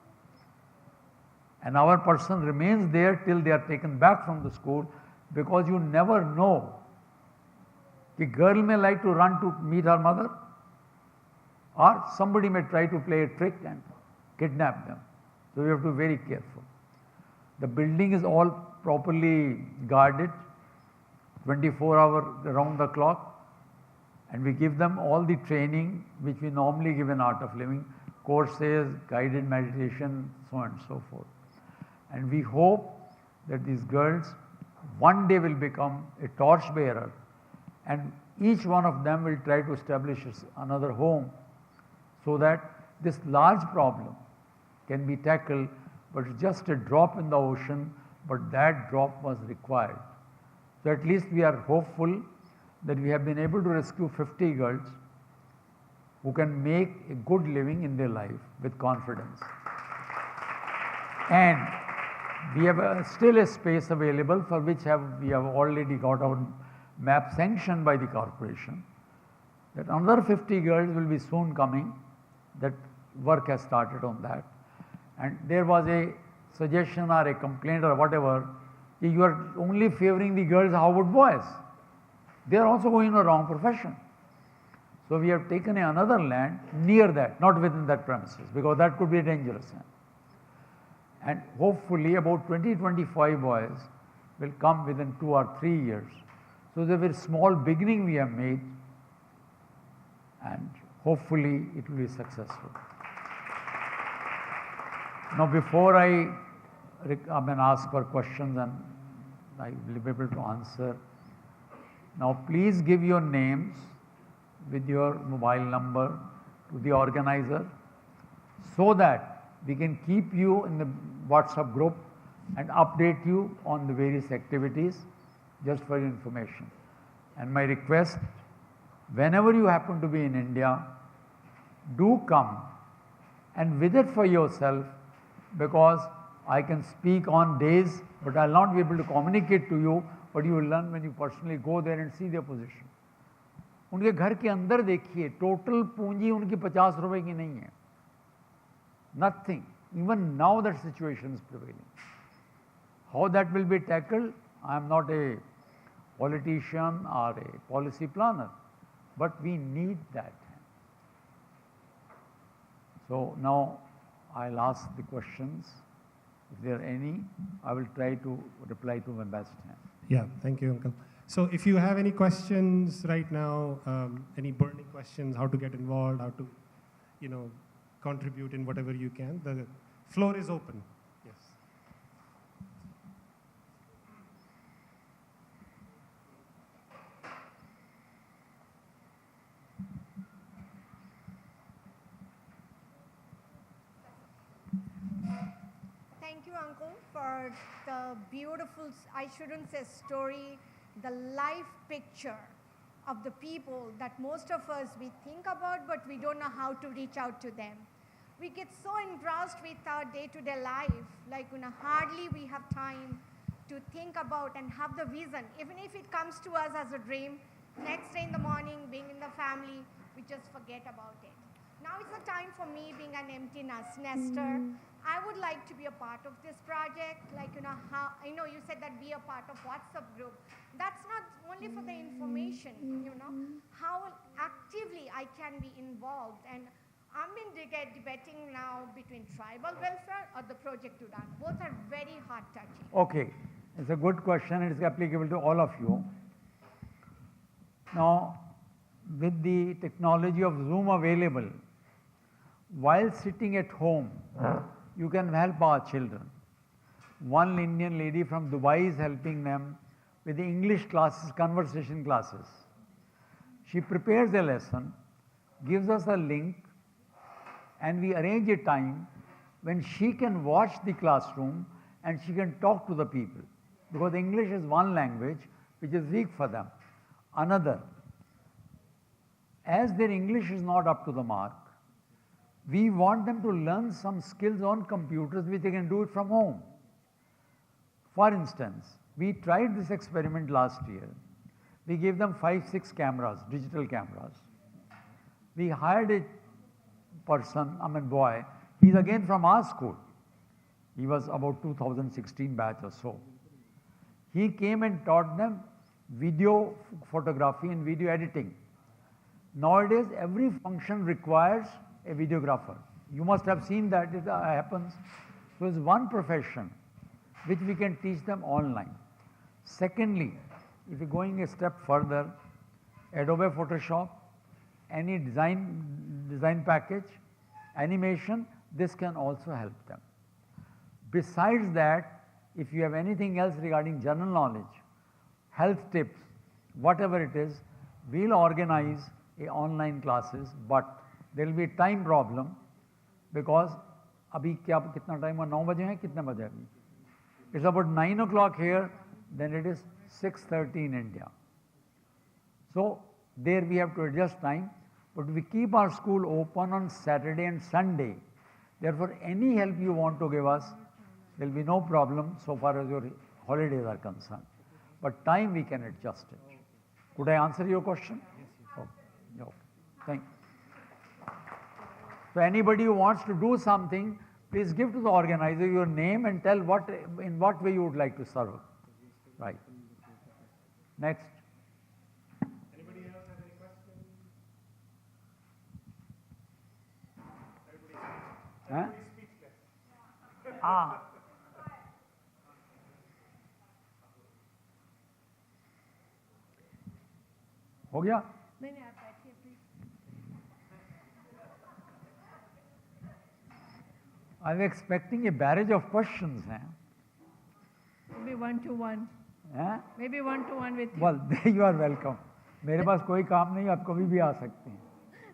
And our person remains there till they are taken back from the school, because you never know. The girl may like to run to meet her mother, or somebody may try to play a trick and kidnap them. So you have to be very careful. The building is all properly guarded, 24 hours around the clock, and we give them all the training which we normally give in Art of Living, courses, guided meditation, so on and so forth. And we hope that these girls one day will become a torch bearer, and each one of them will try to establish another home, so that this large problem can be tackled, but it's just a drop in the ocean, but that drop was required. So at least we are hopeful that we have been able to rescue 50 girls who can make a good living in their life with confidence. And we have still a space available for which we have already got our map sanctioned by the corporation, that another 50 girls will be soon coming. That work has started on that. And there was a suggestion or a complaint or whatever, you are only favoring the girls, how about boys? They are also going in a wrong profession. So we have taken another land near that, not within that premises, because that could be dangerous. And hopefully about 20-25 boys will come within 2 or 3 years. So the very small beginning we have made, and hopefully it will be successful. Now before I ask for questions and I will be able to answer, now please give your names with your mobile number to the organizer, so that we can keep you in the WhatsApp group and update you on the various activities, just for your information. And my request, whenever you happen to be in India, do come and visit for yourself, because I can speak on days, but I will not be able to communicate to you what you will learn when you personally go there and see their position. उनके घर के अंदर देखिए, total पूंजी उनकी 50 रुपए की नहीं है. Nothing. Even now that situation is prevailing. How that will be tackled, I am not a politician or a policy planner, but we need that. So now I'll ask the questions. If there are any, I will try to reply to my best. Yeah, thank you, Uncle. So if you have any questions right now, any burning questions, how to get involved, how to, contribute in whatever you can, the floor is open. Yes. Thank you, Uncle, for the beautiful, I shouldn't say story, the life picture of the people that most of us we think about, but we don't know how to reach out to them. We get so engrossed with our day-to-day life, like hardly we have time to think about and have the vision. Even if it comes to us as a dream, next day in the morning, being in the family, we just forget about it. Now it's the time for me being an empty nester. I would like to be a part of this project. Like, how, I know you said that be a part of WhatsApp group. That's not only for the information, how actively I can be involved. And I'm in debating now between tribal welfare or the Project Udaan. Both are very heart-touching. Okay, it's a good question. It's applicable to all of you. Now, with the technology of Zoom available, while sitting at home, you can help our children. One Indian lady from Dubai is helping them with the English classes, conversation classes. She prepares a lesson, gives us a link, and we arrange a time when she can watch the classroom and she can talk to the people. Because English is one language which is weak for them. Another, as their English is not up to the mark, we want them to learn some skills on computers which they can do it from home. For instance, we tried this experiment last year. We gave them 5-6 cameras, digital cameras. We hired a person, boy, he's again from our school. He was about 2016 batch or so. He came and taught them video photography and video editing. Nowadays, every function requires a videographer. You must have seen that it happens. So it's one profession which we can teach them online. Secondly, if you're going a step further, Adobe Photoshop, any design package, animation, this can also help them. Besides that, if you have anything else regarding general knowledge, health tips, whatever it is, we'll organize online classes, but there will be a time problem because abhi kitna time hai? 9 baje hai, kitne baje abhi? It's about 9 o'clock here, then it is 6:30 in India. So there we have to adjust time, but we keep our school open on Saturday and Sunday. Therefore, any help you want to give us, there will be no problem so far as your holidays are concerned. But time we can adjust it. Could I answer your question? Okay. Thank you. So anybody who wants to do something, please give to the organizer your name and tell in what way you would like to serve. Right. Next. Anybody else have any questions? Everybody's speechless. हो गया? नहीं आप बैठिए please. I'm expecting a barrage of questions. Maybe one-to-one. Maybe one-to-one with you. Well, you are welcome. मेरे पास कोई काम नहीं, आप कभी भी आ सकते हैं.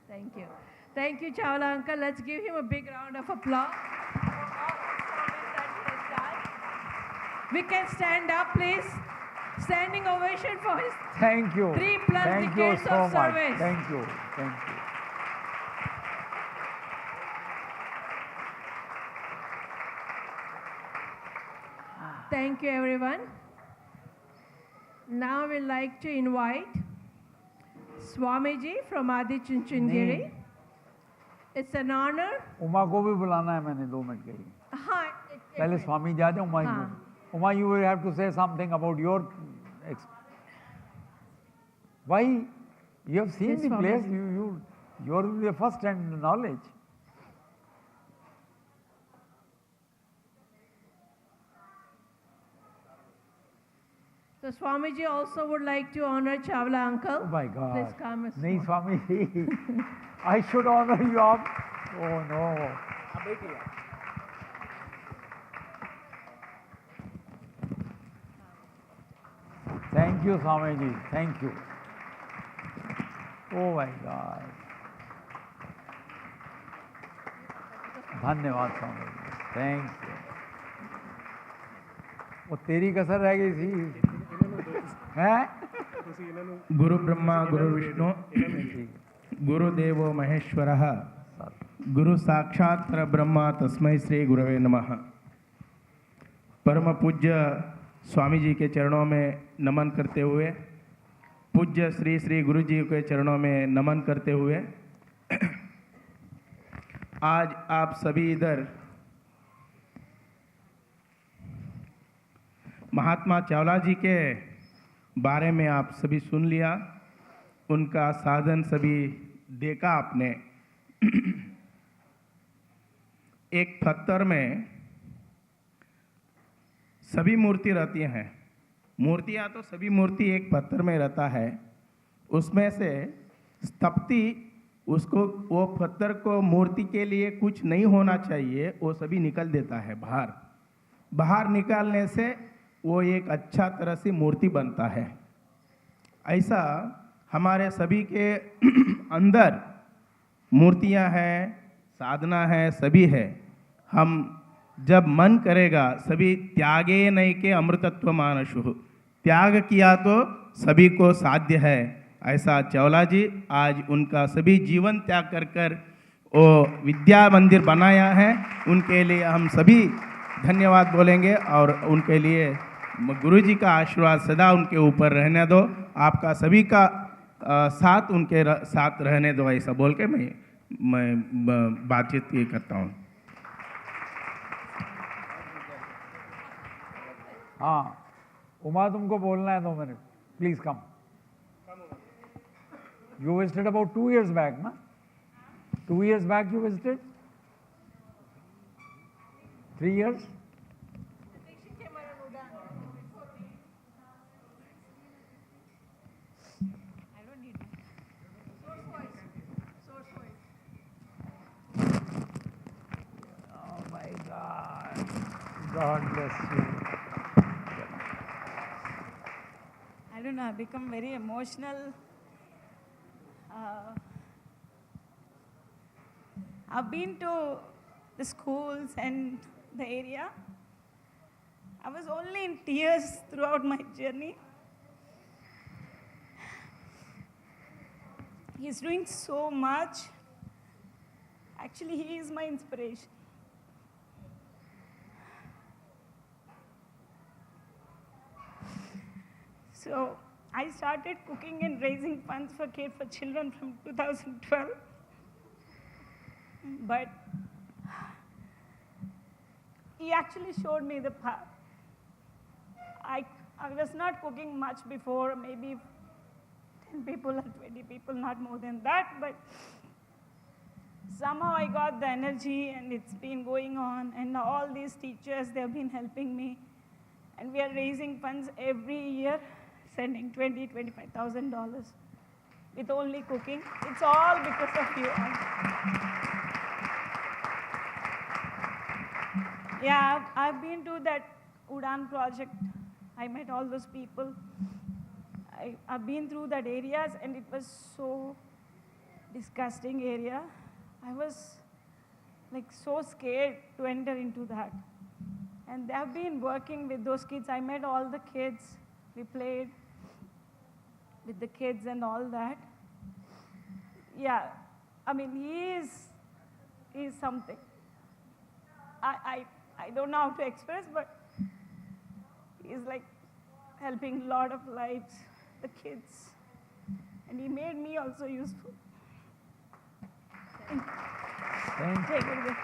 Thank you. Thank you, Chawla uncle. Let's give him a big round of applause for all the service that he has done. We can stand up, please. Standing ovation for his 3+ decades of service. Thank you. Thank you. Thank you, everyone. Now we'd like to invite Swamiji from Adi Chunchandgiri. It's an honor. Uma को भी बुलाना है मैंने 2 minute के लिए. हाँ. पहले स्वामी जी आ जाओ. Uma, you will have to say something about your. Why? You have seen the place. You're the first-hand knowledge. So Swamiji also would like to honor Chawla uncle. Oh my God. Please come. Nahi, Swamiji. I should honor you. Oh no. Thank you, Swamiji. Thank you. Oh my God. धन्यवाद स्वामी. Thank you. वो तेरी कसर रह गई थी. गुरु ब्रह्मा गुरु विष्णु गुरुदेवो महेश्वरः गुरु साक्षात् परब्रह्म तस्मै श्री गुरवे नमः. परम पूज्य स्वामी जी के चरणों में नमन करते हुए, पूज्य श्री श्री गुरु जी के चरणों में नमन करते हुए, आज आप सभी इधर महात्मा चावला जी के बारे में आप सभी सुन लिया, उनका साधन सभी देखा आपने। एक पत्थर में सभी मूर्ति रहती हैं, मूर्तियाँ तो सभी मूर्ति एक पत्थर में रहता है, उसमें से स्थपति उसको वो पत्थर को मूर्ति के लिए कुछ नहीं होना चाहिए, वो सभी निकल देता है बाहर। बाहर निकालने से वो एक अच्छा तरह से मूर्ति बनता है। ऐसा हमारे सभी के अंदर मूर्तियां हैं, साधना है, सभी है। हम जब मन करेगा सभी त्यागे नहीं के अमृतत्व मानशु, त्याग किया तो सभी को साध्य है। ऐसा चावला जी आज उनका सभी जीवन त्याग कर कर वो विद्या मंदिर बनाया है, उनके लिए हम सभी धन्यवाद बोलेंगे और उनके लिए गुरु जी का आशीर्वाद सदा उनके ऊपर रहने दो, आपका सभी का साथ उनके साथ रहने दो, ऐसा बोल के मैं बातचीत ये करता हूँ। हाँ, उमा तुमको बोलना है 2 minute, please come. You visited about 2 years back, na? 2 years back you visited? 3 years? I don't need it. Source voice. Source voice. Oh my God. God bless you. I don't know, I've become very emotional. I've been to the schools and the area. I was only in tears throughout my journey. He's doing so much. Actually, he is my inspiration. So I started cooking and raising funds for Care for Children from 2012. But he actually showed me the path. I was not cooking much before, maybe 10 people or 20 people, not more than that, but somehow I got the energy and it's been going on, and all these teachers, they've been helping me, and we are raising funds every year, sending $20,000, $25,000 with only cooking. It's all because of you. Yeah, I've been to that Udaan project. I met all those people. I've been through that areas, and it was so disgusting area. I was like so scared to enter into that. And they have been working with those kids. I met all the kids. We played with the kids and all that. Yeah, I mean, he is something. I don't know how to express, but he's like helping a lot of lives, the kids. And he made me also useful. Thank you.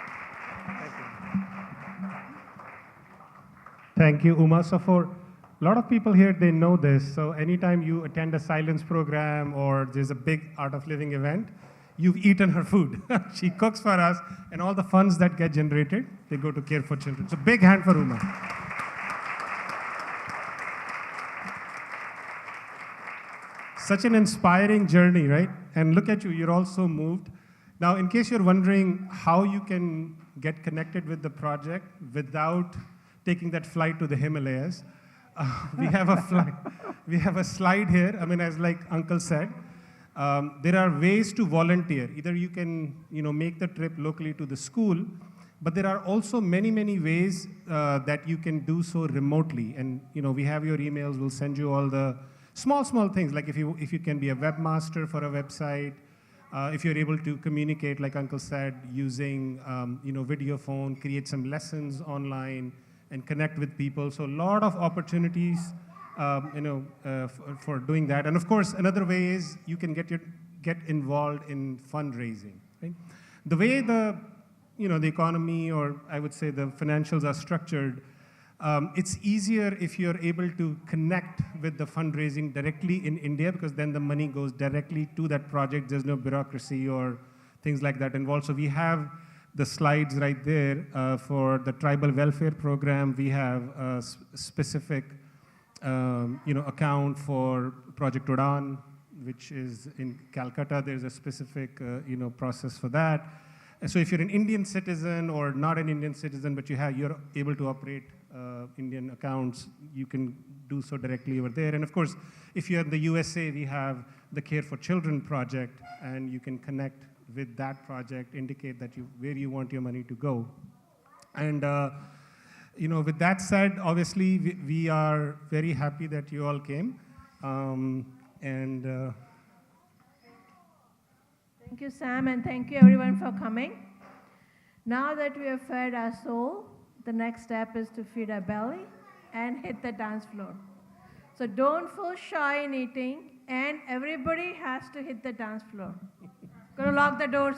Thank you, Uma. So for a lot of people here, they know this. So anytime you attend a silence program or there's a big Art of Living event, you've eaten her food. She cooks for us, and all the funds that get generated, they go to Care for Children. So big hand for Uma. Such an inspiring journey, right? And look at you, you're all so moved. Now, in case you're wondering how you can get connected with the project without taking that flight to the Himalayas, we have a slide here. I mean, as like Uncle said, there are ways to volunteer. Either you can, make the trip locally to the school, but there are also many, many ways that you can do so remotely. And, we have your emails. We'll send you all the small things, like if you can be a webmaster for a website, if you're able to communicate, like Uncle said, using, video phone, create some lessons online, and connect with people. So a lot of opportunities, for doing that. And of course, another way is you can get involved in fundraising. Right? The way the economy, or I would say the financials are structured, It's easier if you're able to connect with the fundraising directly in India, because then the money goes directly to that project. There's no bureaucracy or things like that involved. So we have the slides right there for the tribal welfare program. We have a specific account for Project Udaan, which is in Calcutta. There's a specific process for that. So if you're an Indian citizen or not an Indian citizen, but you're able to operate Indian accounts, you can do so directly over there. And of course, if you're in the USA, we have the Care for Children project, and you can connect with that project, indicate that where you want your money to go. And with that said, obviously we are very happy that you all came. Thank you, Sam, and thank you everyone for coming. Now that we have fed our soul, the next step is to feed our belly and hit the dance floor. So don't feel shy in eating, and everybody has to hit the dance floor. Gonna lock the doors.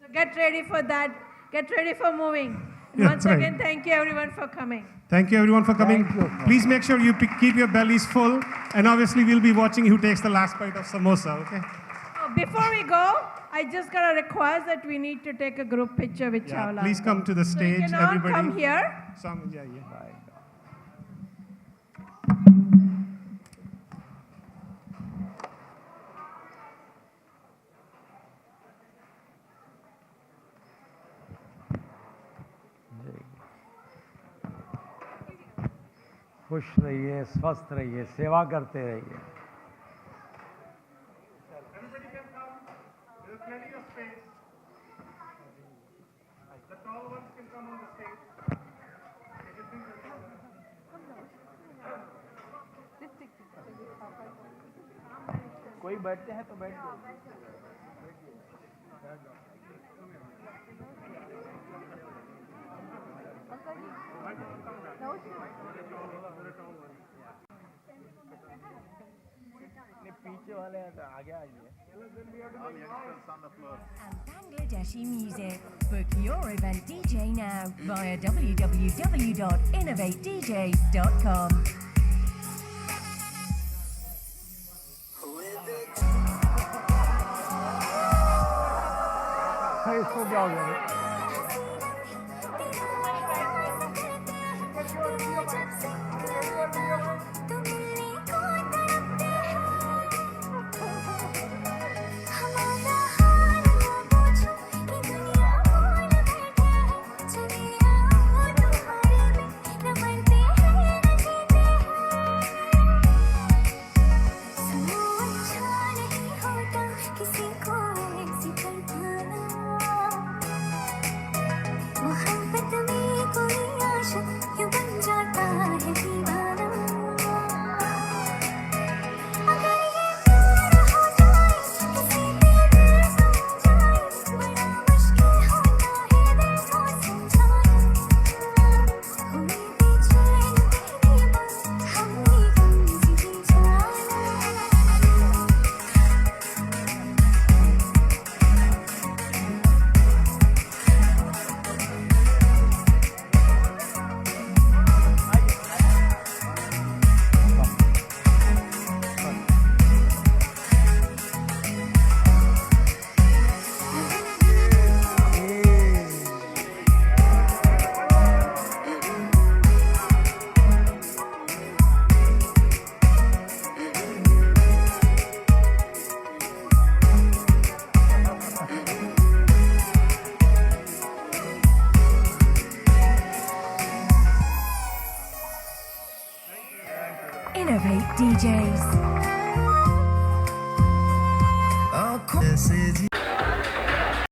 So get ready for that. Get ready for moving. And once again, thank you everyone for coming. Thank you everyone for coming. Please make sure you keep your bellies full, and obviously we'll be watching who takes the last bite of samosa, okay? Before we go, I just got a request that we need to take a group picture with Chawla. Please come to the stage, so you can all everybody. come here. खुश रहिए, स्वस्थ रहिए, सेवा करते रहिए. Everybody can come. There's plenty of space. The tall ones can come on the stage. कोई बैठते हैं तो बैठ जाओ. पीछे वाले आगे आइए. Bangladeshi music. Book your event DJ now via www.innovatedjs.com. इसको क्या हो गया? Innovate DJs.